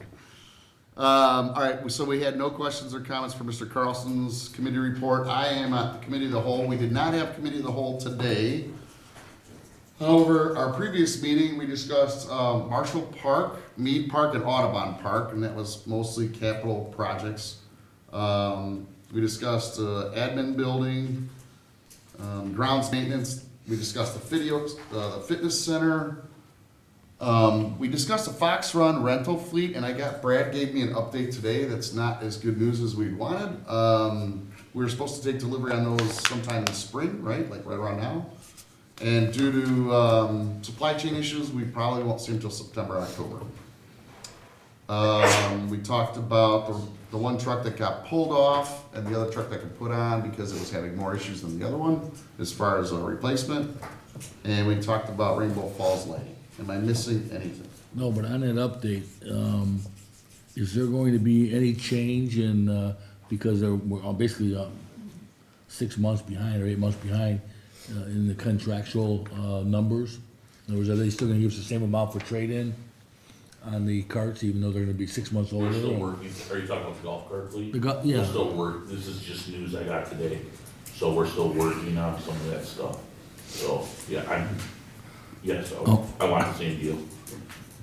Speaker 3: All right, so we had no questions or comments for Mr. Carlson's committee report. I am at the committee of the whole. We did not have committee of the whole today. However, our previous meeting, we discussed Marshall Park, Mead Park, and Audubon Park, and that was mostly capital projects. We discussed admin building, grounds maintenance. We discussed the fitness center. We discussed the Fox Run rental fleet, and Brad gave me an update today that's not as good news as we wanted. We were supposed to take delivery on those sometime in spring, right? Like right around now. And due to supply chain issues, we probably won't see them until September, October. We talked about the one truck that got pulled off and the other truck that could put on because it was having more issues than the other one as far as a replacement. And we talked about Rainbow Falls lighting. Am I missing anything?
Speaker 10: No, but on that update, is there going to be any change in, because we're basically 6 months behind or 8 months behind in the contractual numbers? In other words, are they still gonna give us the same amount for trade-in on the carts, even though they're gonna be 6 months older?
Speaker 15: We're still working, are you talking about the golf cart fleet?
Speaker 10: Yeah.
Speaker 15: We're still this is just news I got today, so we're still working on some of that stuff. So, yeah, I want the same deal.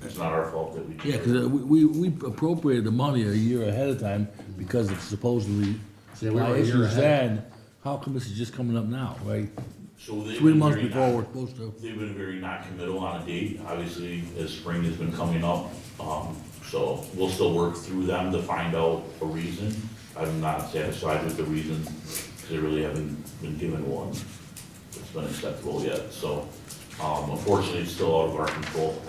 Speaker 15: It's not our fault that we.
Speaker 10: Yeah, because we appropriated the money a year ahead of time because it's supposedly
Speaker 3: Yeah, we were
Speaker 10: supply
Speaker 3: a year
Speaker 10: issues
Speaker 3: ahead.
Speaker 10: then. How come this is just coming up now, right?
Speaker 15: So they've
Speaker 10: 3
Speaker 15: been
Speaker 10: months
Speaker 15: very
Speaker 10: before
Speaker 15: not-
Speaker 10: we're supposed to.
Speaker 15: They've been very not committal on a date, obviously, as spring has been coming up. So we'll still work through them to find out a reason. I'm not satisfied with the reason, because they really haven't been given one that's been acceptable yet. So, unfortunately, it's still out of our control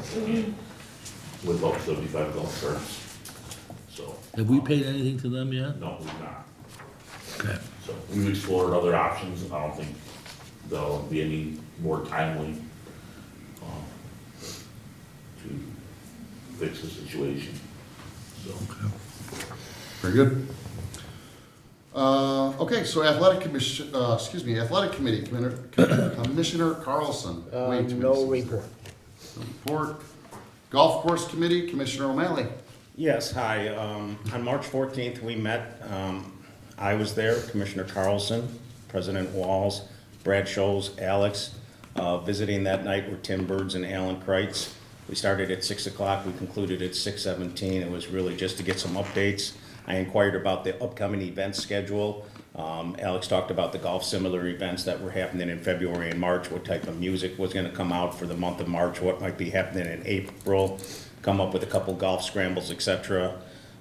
Speaker 15: with about 75 golf carts. So.
Speaker 10: Have we paid anything to them yet?
Speaker 15: No, we've not.
Speaker 10: Okay.
Speaker 15: So we've explored other options. I don't think there'll be any more timely to fix the situation. So.
Speaker 3: Very good. Okay, so athletic committee, Commissioner Carlson. Wait 2
Speaker 14: No
Speaker 3: minutes.
Speaker 14: report.
Speaker 3: No report. Golf course committee, Commissioner O'Malley.
Speaker 13: Yes, hi. On March 14th, we met. I was there, Commissioner Carlson, President Walls, Brad Scholes, Alex. Visiting that night were Tim Birds and Alan Kreitz. We started at 6 o'clock. We concluded at 6:17. It was really just to get some updates. I inquired about the upcoming event schedule. Alex talked about the golf similar events that were happening in February and March, what type of music was going to come out for the month of March, what might be happening in April, come up with a couple golf scrambles, etc.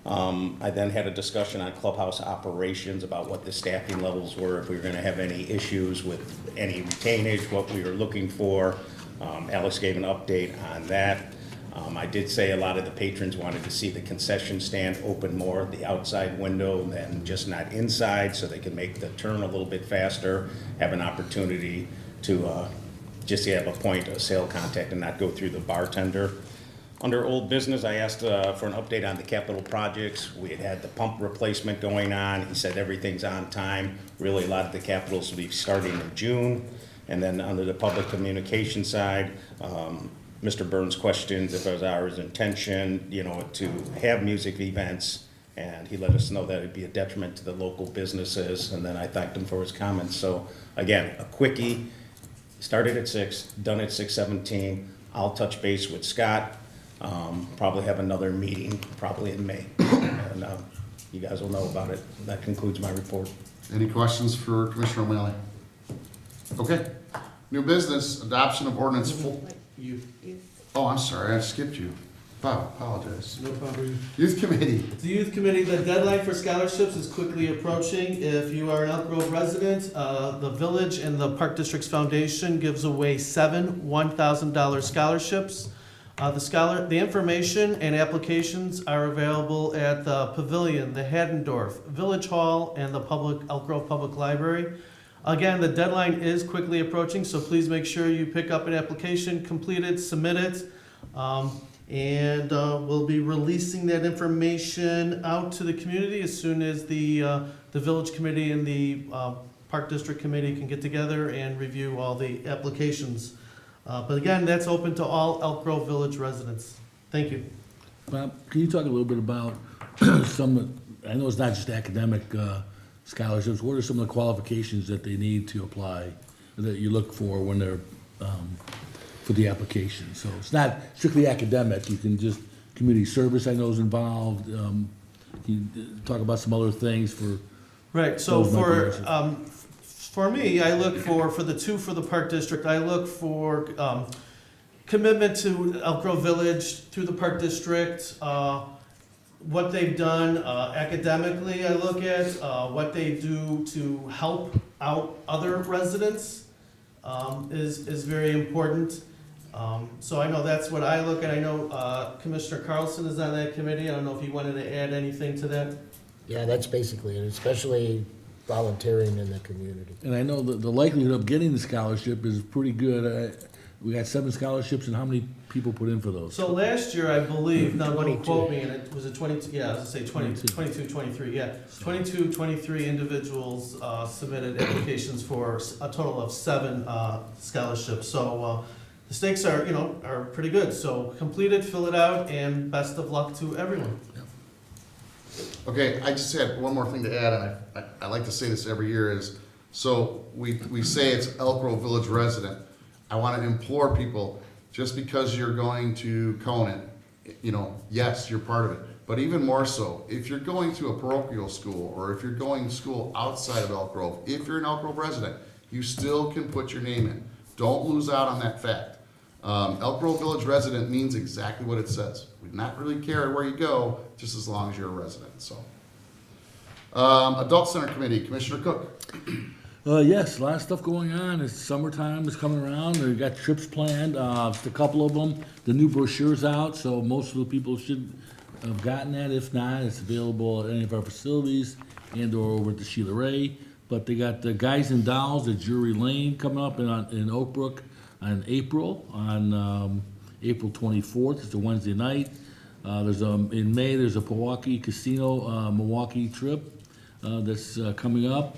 Speaker 13: I then had a discussion on clubhouse operations about what the staffing levels were, if we were going to have any issues with any retainage, what we were looking for. Alex gave an update on that. I did say a lot of the patrons wanted to see the concession stand open more, the outside window, than just not inside, so they could make the turn a little bit faster, have an opportunity to just have a point of sale contact and not go through the bartender. Under old business, I asked for an update on the capital projects. We had the pump replacement going on. He said everything's on time. Really, a lot of the capitals will be starting in June. And then under the public communication side, Mr. Burns questions if it was our intention, to have music events. And he let us know that it'd be a detriment to the local businesses. And then I thanked him for his comments. So again, a quickie, started at 6, done at 6:17. I'll touch base with Scott. Probably have another meeting, probably in May. And you guys will know about it. That concludes my report.
Speaker 3: Any questions for Commissioner O'Malley? Okay. New business, adoption of ordinance Oh, I'm sorry, I skipped you. Bob, apologize.
Speaker 5: No problem.
Speaker 3: Youth committee.
Speaker 5: The youth committee, the deadline for scholarships is quickly approaching. If you are an Elk Grove resident, the village and the Park Districts Foundation gives away 7 $1,000 scholarships. The information and applications are available at the Pavilion, the Haddendorf, Village Hall, and the Elk Grove Public Library. Again, the deadline is quickly approaching, so please make sure you pick up an application, complete it, submit it. And we'll be releasing that information out to the community as soon as the Village Committee and the Park District Committee can get together and review all the applications. But again, that's open to all Elk Grove Village residents. Thank you.
Speaker 10: Bob, can you talk a little bit about I know it's not just academic scholarships, what are some of the qualifications that they need to apply, that you look for when they're, for the application? So it's not strictly academic, you can just, community service I know is involved, you talk about some other things for.
Speaker 5: Right, so
Speaker 10: those might be interesting.
Speaker 5: for me, I look for the 2 for the Park District, I look for commitment to Elk Grove Village through the Park District, what they've done academically, I look at, what they do to help out other residents is very important. So I know that's what I look at. I know Commissioner Carlson is on that committee. I don't know if you wanted to add anything to that.
Speaker 14: Yeah, that's basically it, especially volunteering in the community.
Speaker 10: And I know that the likelihood of getting the scholarship is pretty good. We got 7 scholarships, and how many people put in for those?
Speaker 5: So last year, I believe, now don't
Speaker 14: 22.
Speaker 5: quote me, and it was a 22, yeah, I was gonna say 22, 23, yeah. 22, 23 individuals submitted applications for a total of 7 scholarships. So the stakes are, are pretty good. So complete it, fill it out, and best of luck to everyone.
Speaker 3: Okay, I just had one more thing to add, and I like to say this every year is, so we say it's Elk Grove Village resident. I want to implore people, just because you're going to Conant, yes, you're part of it. But even more so, if you're going to a parochial school, or if you're going to school outside of Elk Grove, if you're an Elk Grove resident, you still can put your name in. Don't lose out on that fact. Elk Grove Village resident means exactly what it says. We not really care where you go, just as long as you're a resident, so. Adult Center Committee, Commissioner Cook.
Speaker 10: Yes, a lot of stuff going on. It's summertime is coming around. We've got trips planned, just a couple of them. The new brochure's out, so most of the people should have gotten that. If not, it's available at any of our facilities and or over at the Sheila Ray. But they got the Guys and Dolls at Drury Lane coming up in Oak Brook on April 24th. It's a Wednesday night. In May, there's a Milwaukee Casino Milwaukee trip that's coming up.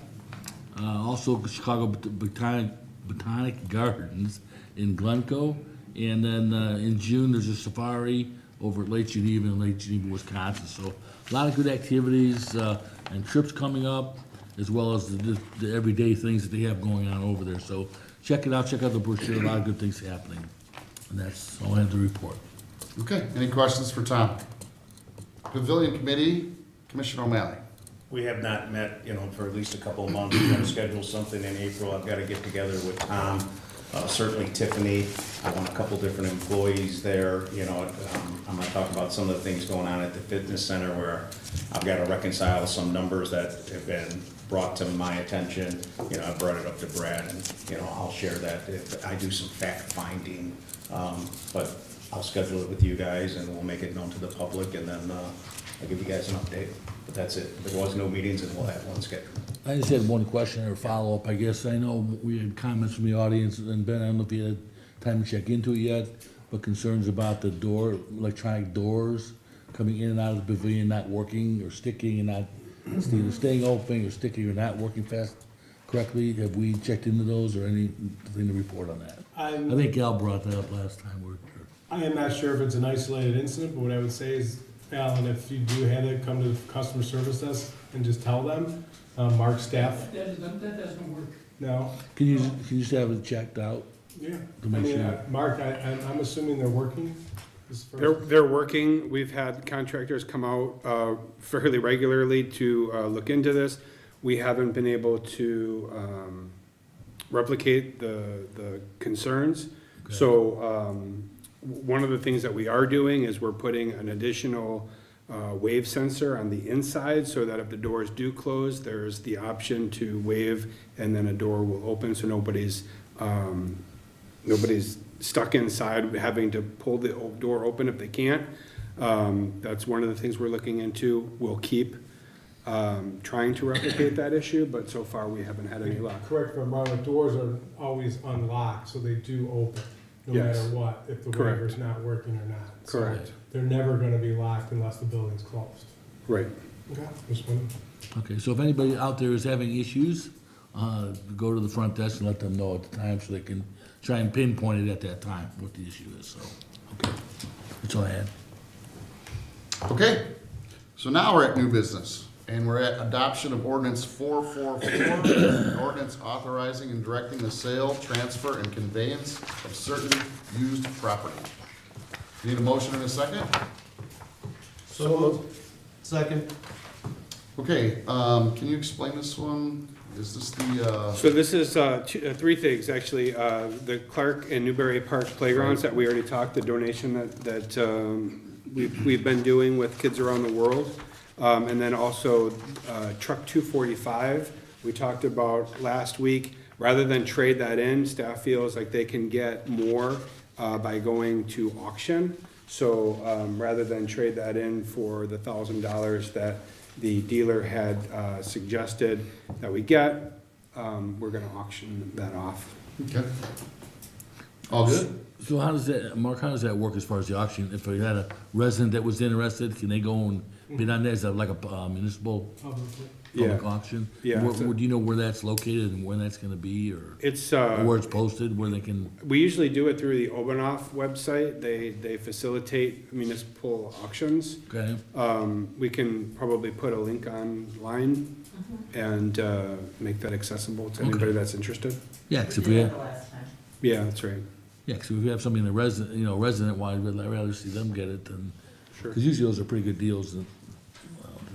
Speaker 10: Also, Chicago Botanic Gardens in Glencoe. And then in June, there's a safari over at Lake Geneva in Lake Geneva, Wisconsin. So a lot of good activities and trips coming up, as well as the everyday things that they have going on over there. So check it out, check out the brochure, a lot of good things happening. And that's all I have to report.
Speaker 3: Okay, any questions for Tom? Pavilion Committee, Commissioner O'Malley.
Speaker 13: We have not met, for at least a couple of months. We're gonna schedule something in April. I've gotta get together with Tom, certainly Tiffany. I want a couple different employees there, I'm gonna talk about some of the things going on at the fitness center where I've gotta reconcile some numbers that have been brought to my attention. I brought it up to Brad and, I'll share that if I do some fact finding. But I'll schedule it with you guys and we'll make it known to the public and then, I'll give you guys an update. But that's it. There was no meetings and we'll have one scheduled.
Speaker 10: I just had one question or follow-up, I guess. I know we had comments from the audience, and Ben, I don't know if you had time to check into it yet, but concerns about the electronic doors coming in and out of the pavilion not working or sticking and not either staying open or sticking or not working fast correctly. Have we checked into those or anything to report on that? I think Al brought that up last time.
Speaker 12: I am not sure if it's an isolated incident, but what I would say is, Alan, if you do have it, come to the customer service desk and just tell them. Mark's staff.
Speaker 6: That doesn't work.
Speaker 12: No.
Speaker 10: Can you just have it checked out?
Speaker 12: Yeah.
Speaker 10: To make sure.
Speaker 12: Mark, I'm assuming they're working.
Speaker 16: They're working. We've had contractors come out fairly regularly to look into this. We haven't been able to replicate the concerns.
Speaker 10: Okay.
Speaker 16: So one of the things that we are doing is we're putting an additional wave sensor on the inside so that if the doors do close, there's the option to wave and then a door will open so nobody's stuck inside having to pull the door open if they can't. That's one of the things we're looking into. We'll keep trying to replicate that issue, but so far we haven't had any luck.
Speaker 12: Correct me if I'm wrong, the doors are always unlocked, so they do open, no
Speaker 16: Yes.
Speaker 12: matter what, if the
Speaker 16: Correct.
Speaker 12: waiver's not working or not. So
Speaker 16: Correct.
Speaker 12: they're never gonna be locked unless the building's closed.
Speaker 16: Right.
Speaker 12: Okay, just one.
Speaker 10: Okay, so if anybody out there is having issues, go to the front desk and let them know at the time so they can try and pinpoint it at that time what the issue is, so, okay. That's all I had.
Speaker 3: Okay, so now we're at new business, and we're at adoption of ordinance 444, an ordinance authorizing and directing the sale, transfer, and conveyance of certain used property. Need a motion in a second?
Speaker 5: So moved. Second.
Speaker 3: Okay, can you explain this one? Is this the,
Speaker 16: So this is three things, actually. The Clark and Newberry Park playgrounds that we already talked, the donation that we've been doing with Kids Around the World. And then also Truck 245, we talked about last week. Rather than trade that in, staff feels like they can get more by going to auction. So rather than trade that in for the $1,000 that the dealer had suggested that we get, we're gonna auction that off.
Speaker 3: okay. All good?
Speaker 10: So how does that, Mark, how does that work as far as the auction? If we had a resident that was interested, can they go and bid on that? Is that like a municipal public auction?
Speaker 16: Yeah.
Speaker 10: Do you know where that's located and when that's gonna be, or
Speaker 16: It's,
Speaker 10: or where it's posted, where they can?
Speaker 16: we usually do it through the Obanoff website. They facilitate municipal auctions.
Speaker 10: Okay.
Speaker 16: We can probably put a link online and make that accessible to anybody that's interested.
Speaker 10: Yeah, 'cause if we have,
Speaker 16: Yeah, that's right.
Speaker 10: yeah, 'cause if we have somebody in the resident wise, we'd rather see them get it than,
Speaker 16: Sure.
Speaker 10: because usually those are pretty good deals that,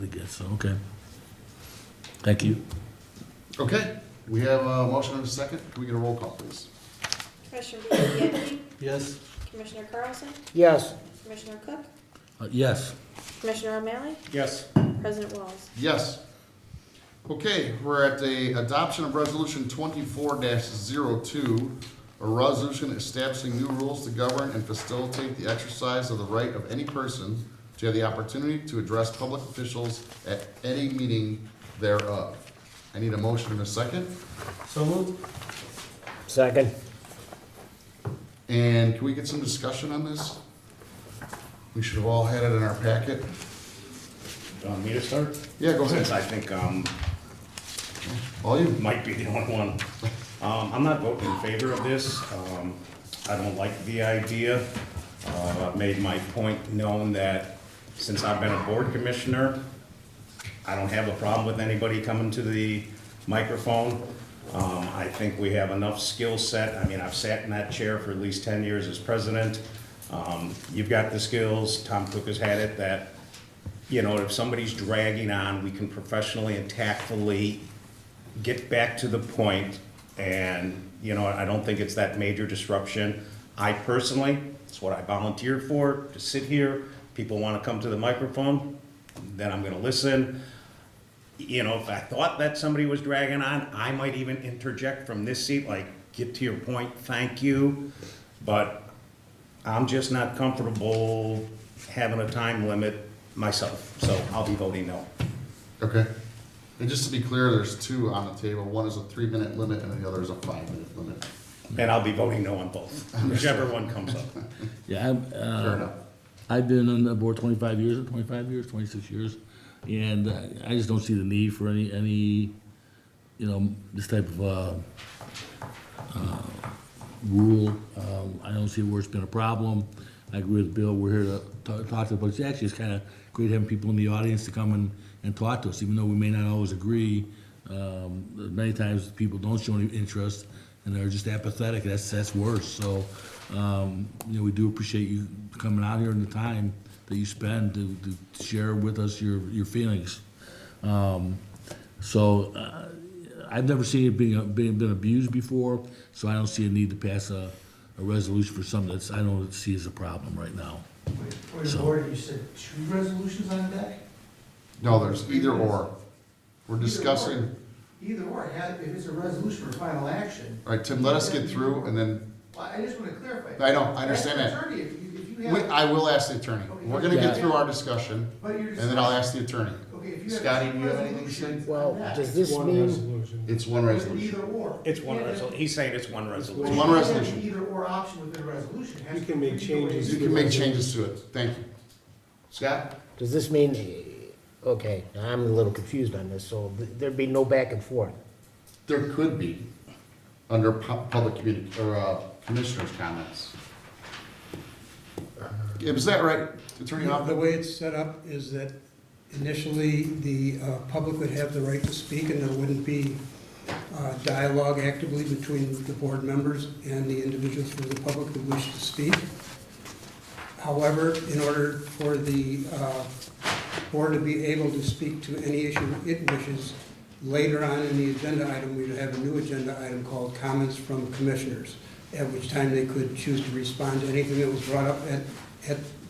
Speaker 10: they get, so, okay. Thank you.
Speaker 3: Okay, we have a motion and a second. Can we get a roll call, please?
Speaker 4: Commissioner Bianchi?
Speaker 5: Yes.
Speaker 4: Commissioner Carlson?
Speaker 14: Yes.
Speaker 4: Commissioner Cook?
Speaker 10: Yes.
Speaker 4: Commissioner O'Malley?
Speaker 13: Yes.
Speaker 4: President Wells?
Speaker 3: Yes. Okay, we're at the adoption of resolution 24-02, a resolution establishing new rules to govern and facilitate the exercise of the right of any person to have the opportunity to address public officials at any meeting thereof. I need a motion and a second.
Speaker 5: So moved.
Speaker 14: Second.
Speaker 3: And can we get some discussion on this? We should have all had it in our packet.
Speaker 13: Want me to start?
Speaker 3: Yeah, go ahead.
Speaker 13: Since I think,
Speaker 3: All you.
Speaker 13: might be the only one. I'm not voting in favor of this. I don't like the idea. I've made my point known that since I've been a board commissioner, I don't have a problem with anybody coming to the microphone. I think we have enough skill set. I mean, I've sat in that chair for at least 10 years as president. You've got the skills, Tom Cook has had it, that, you know, if somebody's dragging on, we can professionally and tactfully get back to the point, and, you know, I don't think it's that major disruption. I personally, it's what I volunteered for, to sit here. People want to come to the microphone, then I'm gonna listen. You know, if I thought that somebody was dragging on, I might even interject from this seat, like, get to your point, thank you. But I'm just not comfortable having a time limit myself, so I'll be voting no.
Speaker 3: Okay. And just to be clear, there's two on the table. One is a 3-minute limit and the other is a 5-minute limit.
Speaker 13: And I'll be voting no on both, whichever one comes up.
Speaker 10: Yeah,
Speaker 3: Fair enough.
Speaker 10: I've been on the board 26 years, and I just don't see the need for any, this type of, rule. I don't see where it's been a problem. I agree with Bill, we're here to talk to, but actually it's kind of great having people in the audience to come and talk to us, even though we may not always agree. Many times people don't show any interest and they're just apathetic, that's worse. So, we do appreciate you coming out here and the time that you spend to share with us your feelings. I've never seen it been abused before, so I don't see a need to pass a resolution for something I don't see as a problem right now.
Speaker 5: Point of order, you said 2 resolutions on deck?
Speaker 3: No, there's either or. We're discussing,
Speaker 5: Either or, if it's a resolution for final action.
Speaker 3: all right, Tim, let us get through and then,
Speaker 5: Well, I just want to clarify.
Speaker 3: I know, I understand
Speaker 5: Ask
Speaker 3: that.
Speaker 5: the attorney if you have.
Speaker 3: I will ask the attorney. We're gonna get through our discussion
Speaker 5: But you're
Speaker 3: and then I'll ask the attorney.
Speaker 5: Okay, if you have.
Speaker 3: Scotty, do you have anything to say?
Speaker 14: Well, does this mean,
Speaker 3: It's one resolution.
Speaker 5: Either or.
Speaker 13: It's one resolution, he's saying it's one resolution.
Speaker 3: It's one resolution.
Speaker 5: Either or option within a resolution. It has
Speaker 12: You
Speaker 5: to
Speaker 12: can
Speaker 5: be
Speaker 12: make
Speaker 5: either
Speaker 12: changes.
Speaker 5: way.
Speaker 3: You can make changes to it. Thank you. Scott?
Speaker 14: does this mean, okay, I'm a little confused on this, so there'd be no back and forth?
Speaker 3: There could be, under public commissioners' comments. Is that right, Attorney
Speaker 7: The
Speaker 3: Hoffman?
Speaker 7: way it's set up is that initially, the public would have the right to speak, and there wouldn't be dialogue actively between the board members and the individuals from the public who wish to speak. However, in order for the board to be able to speak to any issue it wishes, later on in the agenda item, we would have a new agenda item called comments from commissioners, at which time they could choose to respond to anything that was brought up at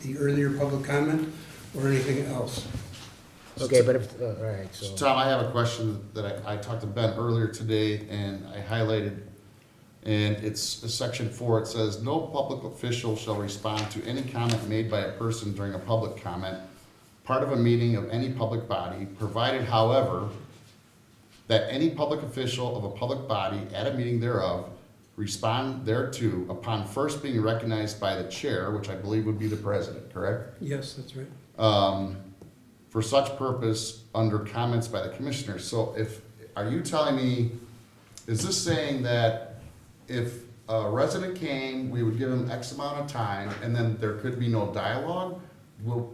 Speaker 7: the earlier public comment or anything else.
Speaker 14: Okay, but if, all right, so.
Speaker 3: Tom, I have a question that I talked to Ben earlier today and I highlighted. And it's section 4, it says, no public official shall respond to any comment made by a person during a public comment, part of a meeting of any public body, provided however, that any public official of a public body at a meeting thereof respond thereto upon first being recognized by the chair, which I believe would be the president, correct?
Speaker 7: Yes, that's right.
Speaker 3: For such purpose, under comments by the commissioners. So are you telling me, is this saying that if a resident came, we would give him X amount of time, and then there could be no dialogue?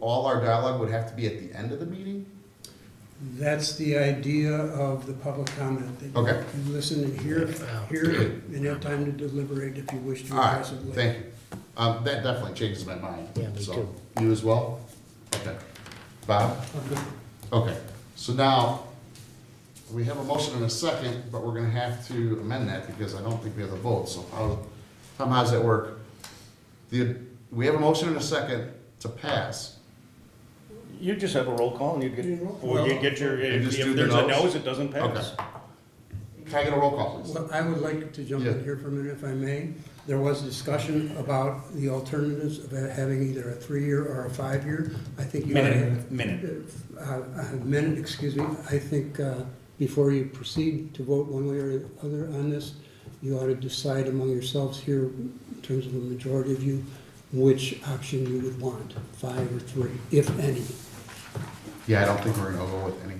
Speaker 3: All our dialogue would have to be at the end of the meeting?
Speaker 7: That's the idea of the public comment. That
Speaker 3: Okay.
Speaker 7: you listen and hear it, and have time to deliberate if you wish to
Speaker 3: All right,
Speaker 7: address it later.
Speaker 3: thank you. That definitely changes my mind.
Speaker 14: Yeah, me
Speaker 3: So,
Speaker 14: too.
Speaker 3: you as well? Okay. Bob? Okay, so now, we have a motion and a second, but we're gonna have to amend that because I don't think we have the vote, so Tom, how does that work? We have a motion and a second to pass.
Speaker 5: You just have a roll call and you get,
Speaker 7: or you
Speaker 5: get your,
Speaker 3: You just do the
Speaker 5: there's a
Speaker 3: noes?
Speaker 5: no's, it doesn't pass.
Speaker 3: Okay. Can I get a roll call, please?
Speaker 7: Well, I would like to jump
Speaker 3: Yeah.
Speaker 7: in here for a minute, if I may. There was discussion about the alternatives of having either a 3-year or a 5-year. I think you ought to have. Minute, excuse me. I think before you proceed to vote one way or the other on this, you ought to decide among yourselves here, in terms of a majority of you, which option you would want, 5 or 3, if any.
Speaker 3: Yeah, I don't think we're gonna go with any.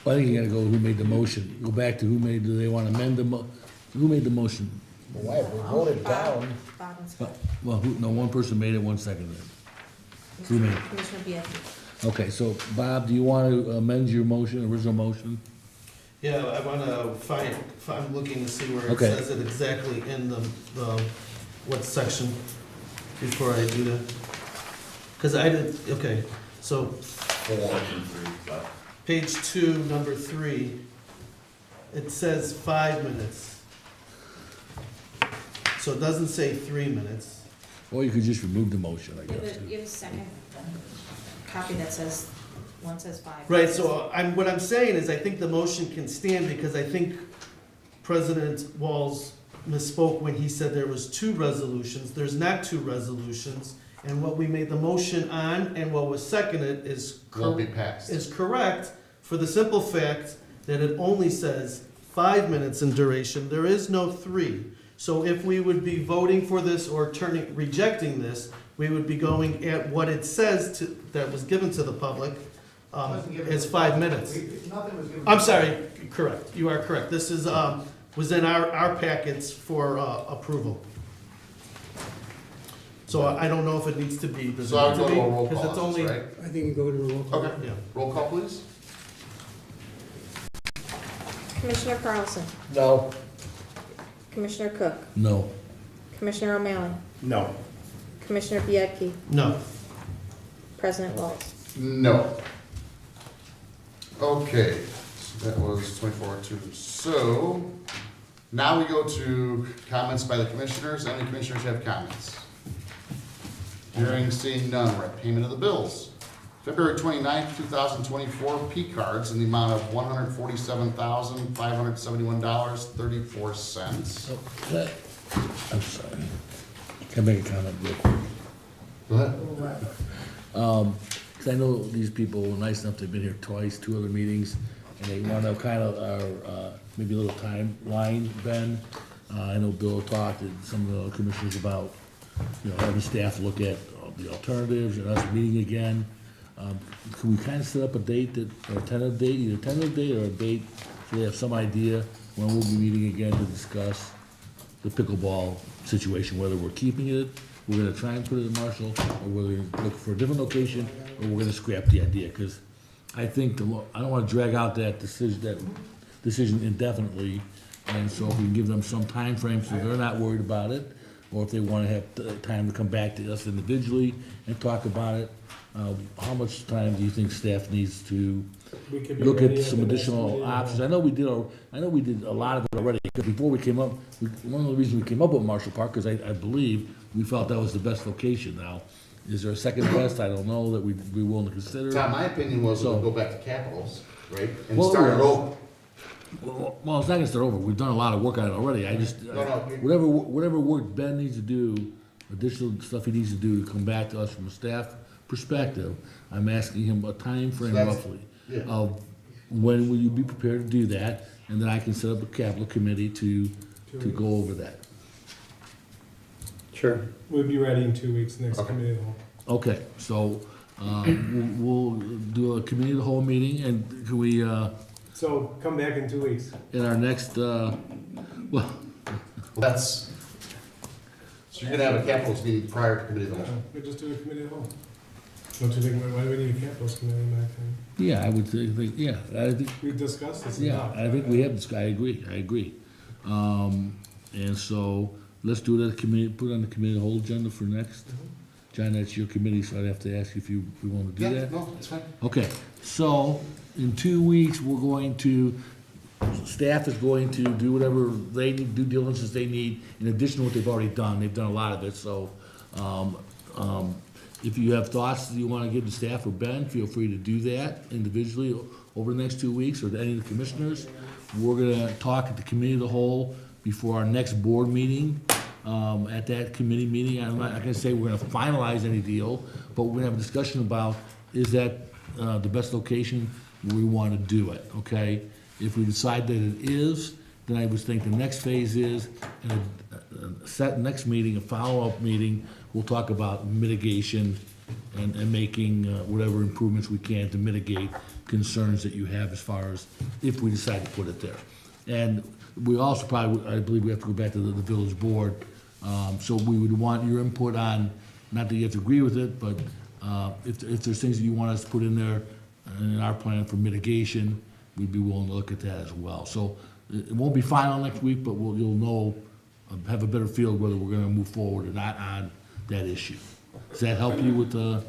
Speaker 10: I think you gotta go who made the motion. Go back to do they wanna amend who made the motion?
Speaker 14: Why, we voted down.
Speaker 4: Bob and Scott.
Speaker 10: Well, one person made it, one seconded it. Who made it?
Speaker 4: Commissioner Bianchi.
Speaker 10: Okay, so Bob, do you want to amend your motion, original motion?
Speaker 5: Yeah, I wanna find, I'm looking to see where it
Speaker 10: Okay.
Speaker 5: says it exactly in the, what section before I do that. Cause I did, okay, so
Speaker 15: 4 and 3, but
Speaker 5: page 2, number 3, it says 5 minutes. So it doesn't say 3 minutes.
Speaker 10: Or you could just remove the motion, I
Speaker 4: You
Speaker 10: guess.
Speaker 4: have a second copy that says, one says 5.
Speaker 5: Right, so what I'm saying is I think the motion can stand because I think President Walz misspoke when he said there was 2 resolutions. There's not 2 resolutions. And what we made the motion on and what was seconded is
Speaker 3: Won't be passed.
Speaker 5: is correct for the simple fact that it only says 5 minutes in duration. There is no 3. So if we would be voting for this or rejecting this, we would be going at what it says that was given to the public as 5 minutes. I'm sorry, correct, you are correct. This is, was in our packets for approval. So I don't know if it needs to be.
Speaker 3: So I'll go to a roll
Speaker 5: Because it's
Speaker 3: call,
Speaker 5: only,
Speaker 3: right?
Speaker 7: I think you go to a roll call.
Speaker 3: Okay,
Speaker 5: yeah.
Speaker 3: roll call, please.
Speaker 4: Commissioner Carlson.
Speaker 14: No.
Speaker 4: Commissioner Cook.
Speaker 10: No.
Speaker 4: Commissioner O'Malley.
Speaker 5: No.
Speaker 4: Commissioner Bianchi.
Speaker 5: No.
Speaker 4: President Walz.
Speaker 3: No. Okay, so that was 24-2. So, now we go to comments by the commissioners. Any commissioners have comments? Hearing, seeing none, we're at payment of the bills. February 29th, 2024, P cards in the amount of $147,571.34.
Speaker 10: I'm sorry. Can I make a comment real quick?
Speaker 3: Go ahead.
Speaker 10: 'Cause I know these people were nice enough, they've been here twice, 2 other meetings, and they want to kind of, maybe a little timeline, Ben. I know Bill talked to some of the commissioners about, having staff look at the alternatives and us meeting again. Can we kind of set up a date or a tentative date, either a tentative date or a date, so they have some idea when we'll be meeting again to discuss the pickleball situation, whether we're keeping it, we're gonna try and put it in Marshall, or we're gonna look for a different location, or we're gonna scrap the idea, because I think I don't wanna drag out that decision indefinitely, and so if we can give them some time frame so they're not worried about it, or if they wanna have time to come back to us individually and talk about it. How much time do you think staff needs to look at some additional options? I know we did a lot of it already, because before we came up, one of the reasons we came up with Marshall Park, because I believe we felt that was the best location. Now, is there a second best? I don't know, that we'd be willing to consider.
Speaker 3: Tom, my opinion was
Speaker 10: So-
Speaker 3: we'll go back to Capitals, right? And
Speaker 10: Well,
Speaker 3: start it
Speaker 10: yeah.
Speaker 3: over.
Speaker 10: Well, it's not gonna start over, we've done a lot of work on it already, whatever work Ben needs to do, additional stuff he needs to do to come back to us from a staff perspective, I'm asking him a time frame
Speaker 3: So that's-
Speaker 10: roughly
Speaker 3: yeah.
Speaker 10: of when will you be prepared to do that, and then I can set up a capital committee to go over that.
Speaker 12: Sure.
Speaker 17: We'll be ready in 2 weeks, next committee of the whole.
Speaker 18: Okay, so, we'll do a committee of the whole meeting, and can we,
Speaker 17: So come back in 2 weeks.
Speaker 18: in our next, well,
Speaker 3: That's, so you're gonna have a capital meeting prior to committee of the whole?
Speaker 17: We'll just do a committee of the whole. Don't you think, why do we need a capital committee in my opinion?
Speaker 18: yeah, I would think, yeah, I think,
Speaker 17: We discussed this
Speaker 18: yeah,
Speaker 17: enough.
Speaker 18: I think we have this, I agree. And so, let's do that committee, put it on the committee of the whole agenda for next. John, that's your committee, so I'd have to ask you if you want to do that?
Speaker 3: No, it's fine.
Speaker 18: Okay, so in 2 weeks, we're going to, staff is going to do whatever they need, due diligence they need, in addition to what they've already done. They've done a lot of it, so, if you have thoughts that you want to give to staff or Ben, feel free to do that individually over the next 2 weeks, or to any of the commissioners. We're gonna talk at the committee of the whole before our next board meeting. At that committee meeting, I'm not gonna say we're gonna finalize any deal, but we're gonna have a discussion about, is that, the best location where we wanna do it, okay? If we decide that it is, then I would think the next phase is, in a set next meeting, a follow-up meeting, we'll talk about mitigation and making, whatever improvements we can to mitigate concerns that you have as far as if we decide to put it there. And we also probably, I believe we have to go back to the village board. So we would want your input on, not that you have to agree with it, but if there's things that you want us to put in there in our plan for mitigation, we'd be willing to look at that as well. So it won't be final next week, but you'll know, have a better feel whether we're gonna move forward or not on that issue. Does that help you with the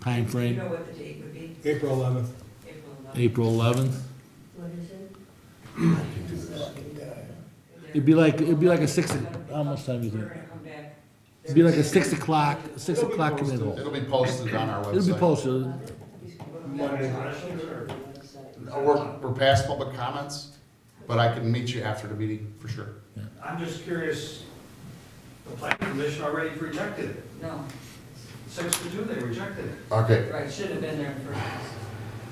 Speaker 18: timeframe?
Speaker 9: You know what the date would be?
Speaker 17: April 11th.
Speaker 18: April 11th?
Speaker 9: What is it?
Speaker 18: It'd be like a how much time do you think? It'd be like a 6 o'clock committal.
Speaker 3: It'll be posted on our website.
Speaker 18: It'll be posted.
Speaker 3: We're past public comments, but I can meet you after the meeting, for sure.
Speaker 11: I'm just curious, the planning commission already rejected it.
Speaker 9: No.
Speaker 11: 6-2, they rejected it.
Speaker 3: Okay.
Speaker 9: Right, should have been there first.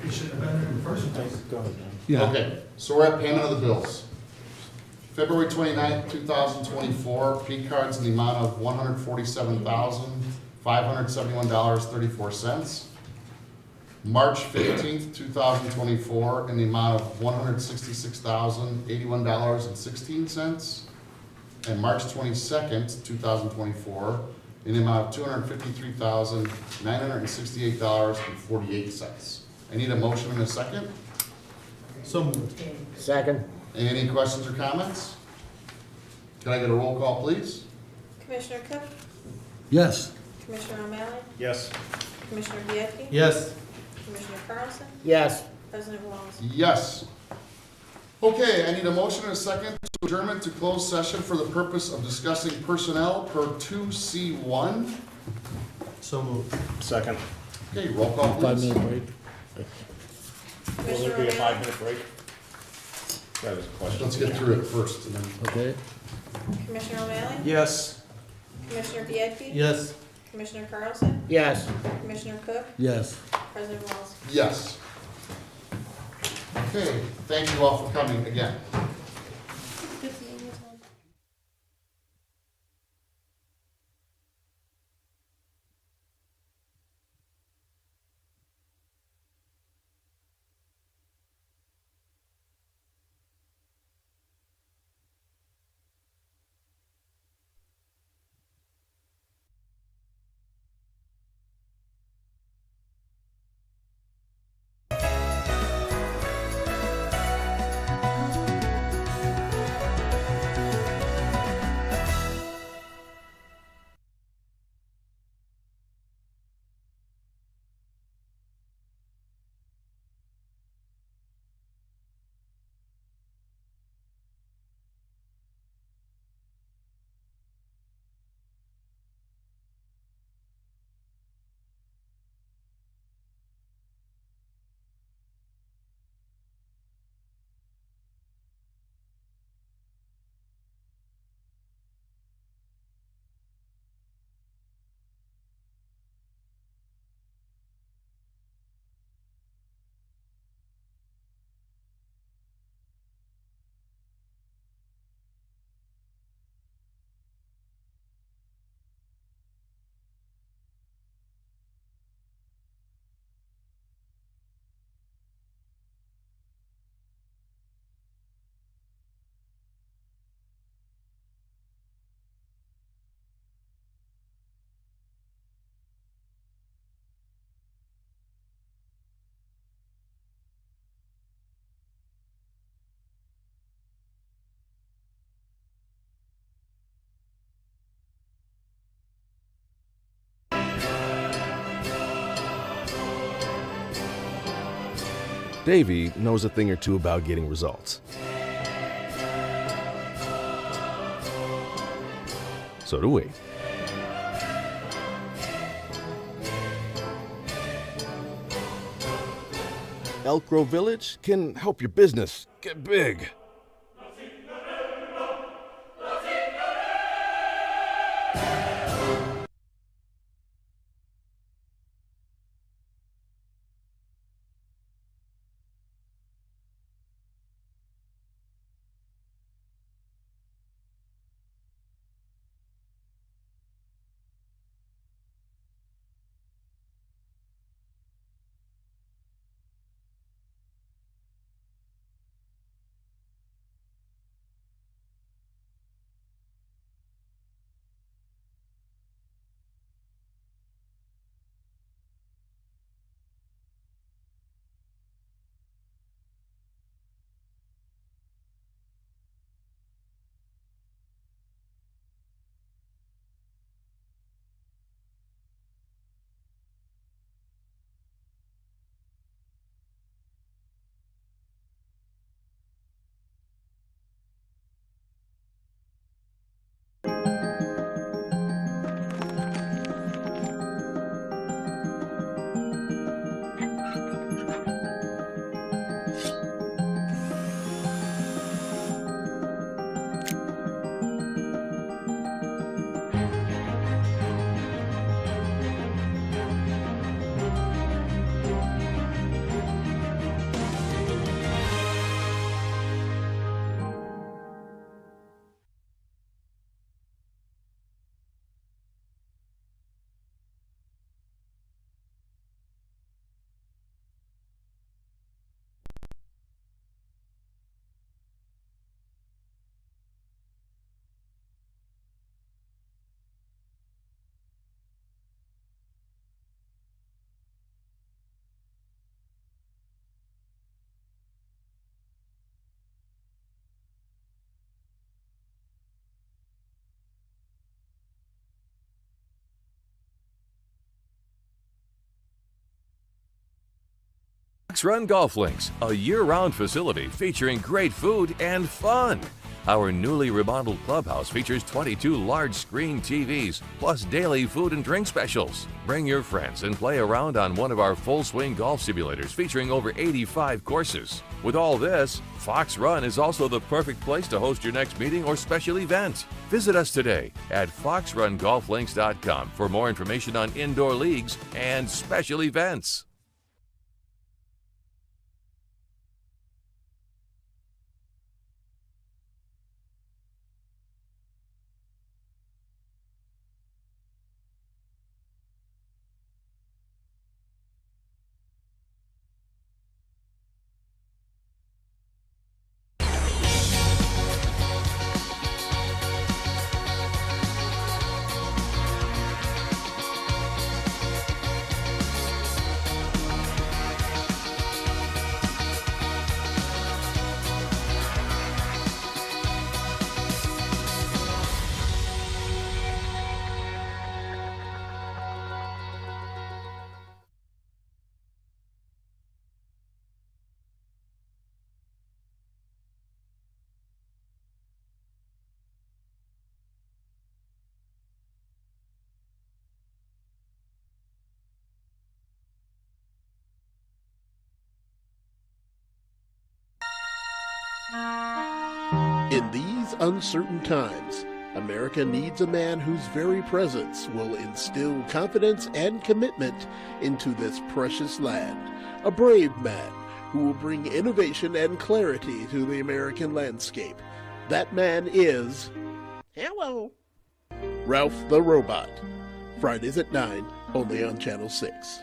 Speaker 11: It should have been there in the first place.
Speaker 18: Yeah.
Speaker 3: Okay, so we're at payment of the bills. February 29th, 2024, P cards in the amount of $147,571.34. March 15th, 2024, in the amount of $166,081.16. And March 22nd, 2024, in the amount of $253,968.48. I need a motion and a second.
Speaker 17: So moved.
Speaker 14: Second.
Speaker 3: Any questions or comments? Can I get a roll call, please?
Speaker 4: Commissioner Cook?
Speaker 18: Yes.
Speaker 4: Commissioner O'Malley?
Speaker 12: Yes.
Speaker 4: Commissioner Bianchi?
Speaker 17: Yes.
Speaker 4: Commissioner Carlson?
Speaker 14: Yes.
Speaker 4: President Wallace?
Speaker 3: Yes. Okay, I need a motion and a second to adjournment to closed session for the purpose of discussing personnel per 2C1.
Speaker 17: So moved.
Speaker 12: Second.
Speaker 3: Okay, roll call, please.
Speaker 18: 5-minute break.
Speaker 4: Will there be a 5-minute
Speaker 12: break? That was a question.
Speaker 3: Let's get through it first, and then.
Speaker 18: Okay.
Speaker 4: Commissioner O'Malley?
Speaker 17: Yes.
Speaker 4: Commissioner Bianchi?
Speaker 17: Yes.
Speaker 4: Commissioner Carlson?
Speaker 14: Yes.
Speaker 4: Commissioner Cook?
Speaker 18: Yes.
Speaker 4: President Wallace?
Speaker 3: Yes. Okay, thank you all for coming again.
Speaker 19: Davey knows a thing or two about getting results. So do we. Elk Grove Village can help your business get big.
Speaker 20: Fox Run Golf Links, a year-round facility featuring great food and fun. Our newly remodeled clubhouse features 22 large-screen TVs, plus daily food and drink specials. Bring your friends and play around on one of our full-swing golf simulators featuring over 85 courses. With all this, Fox Run is also the perfect place to host your next meeting or special event. Visit us today at foxrungolflinks.com for more information on indoor leagues and special events.
Speaker 21: In these uncertain times, America needs a man whose very presence will instill confidence and commitment into this precious land. A brave man who will bring innovation and clarity to the American landscape. That man is... hello! Ralph the Robot. Fridays at 9, only on Channel 6.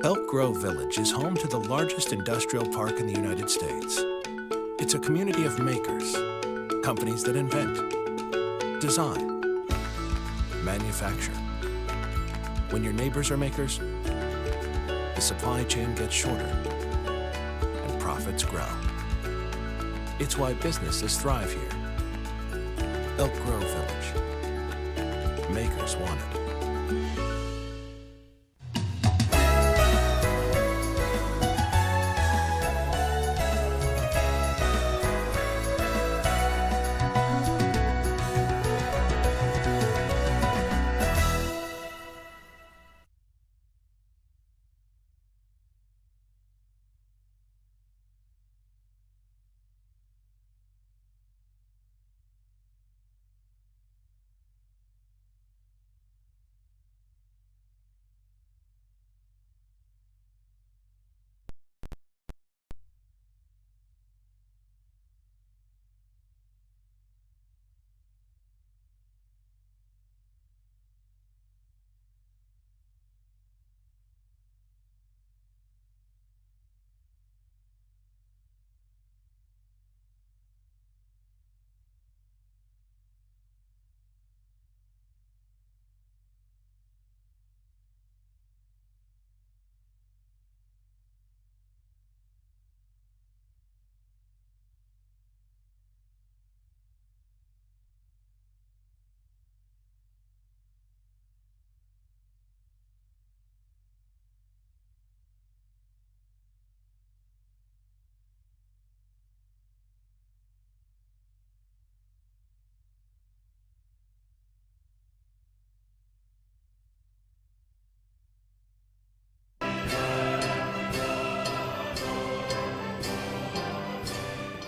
Speaker 22: Elk Grove Village is home to the largest industrial park in the United States. It's a community of makers, companies that invent, design, manufacture. When your neighbors are makers, the supply chain gets shorter. profits grow. It's why businesses thrive here. Elk Grove Village. Makers want it.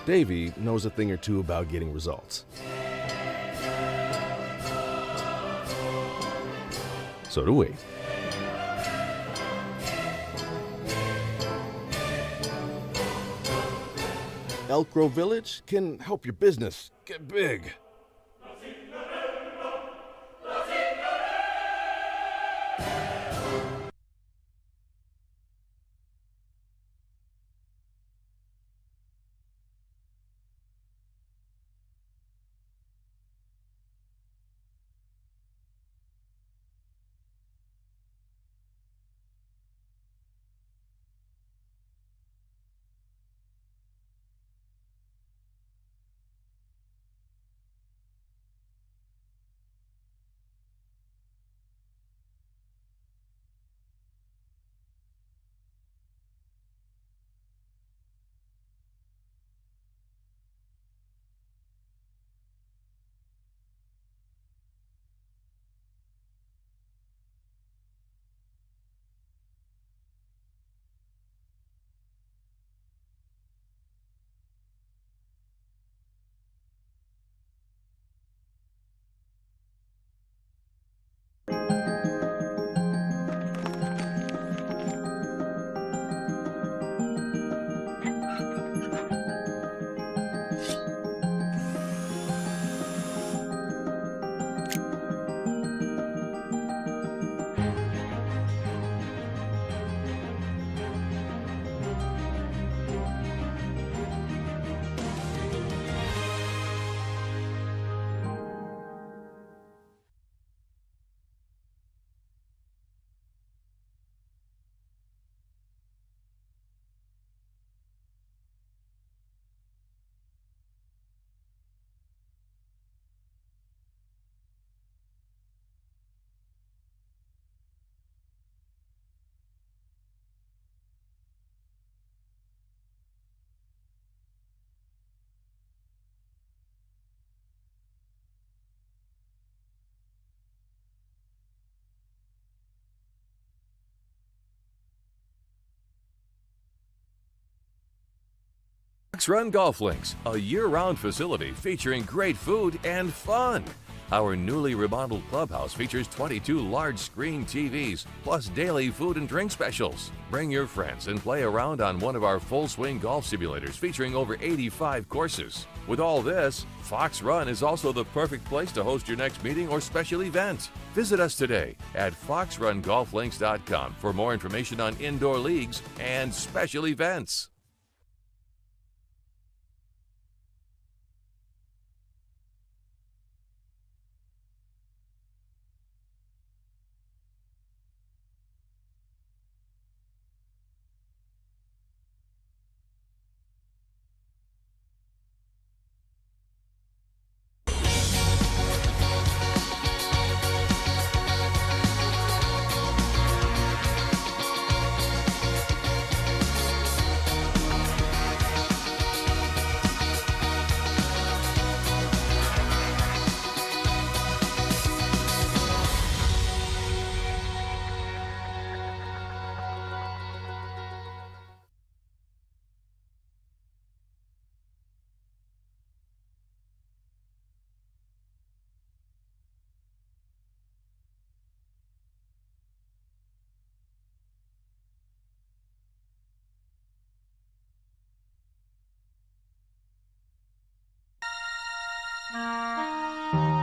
Speaker 19: Davey knows a thing or two about getting results. So do we. Elk Grove Village can help your business get big.
Speaker 20: Fox Run Golf Links, a year-round facility featuring great food and fun. Our newly remodeled clubhouse features 22 large-screen TVs, plus daily food and drink specials. Bring your friends and play around on one of our full-swing golf simulators featuring over 85 courses. With all this, Fox Run is also the perfect place to host your next meeting or special event. Visit us today at foxrungolflinks.com for more information on indoor leagues and special events.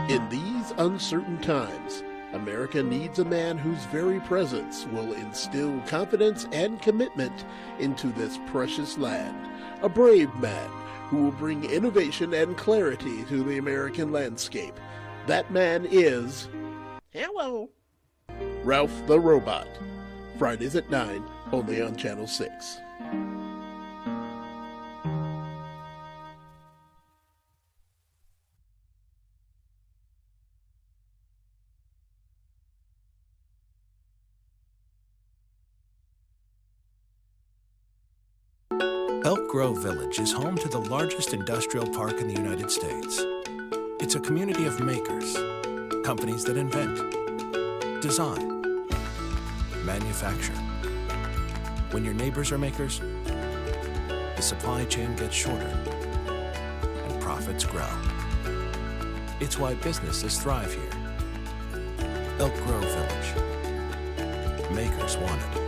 Speaker 21: In these uncertain times, America needs a man whose very presence will instill confidence and commitment into this precious land. A brave man who will bring innovation and clarity to the American landscape. That man is... Hello! Ralph the Robot. Fridays at 9, only on Channel 6.
Speaker 22: Elk Grove Village is home to the largest industrial park in the United States. It's a community of makers, companies that invent, design, manufacture. When your neighbors are makers, the supply chain gets shorter and profits grow. It's why businesses thrive here. Elk Grove Village. Makers want it.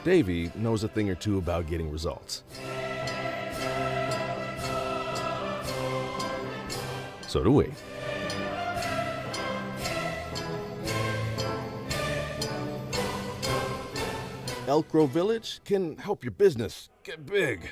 Speaker 19: Davey knows a thing or two about getting results. So do we. Elk Grove Village can help your business get big.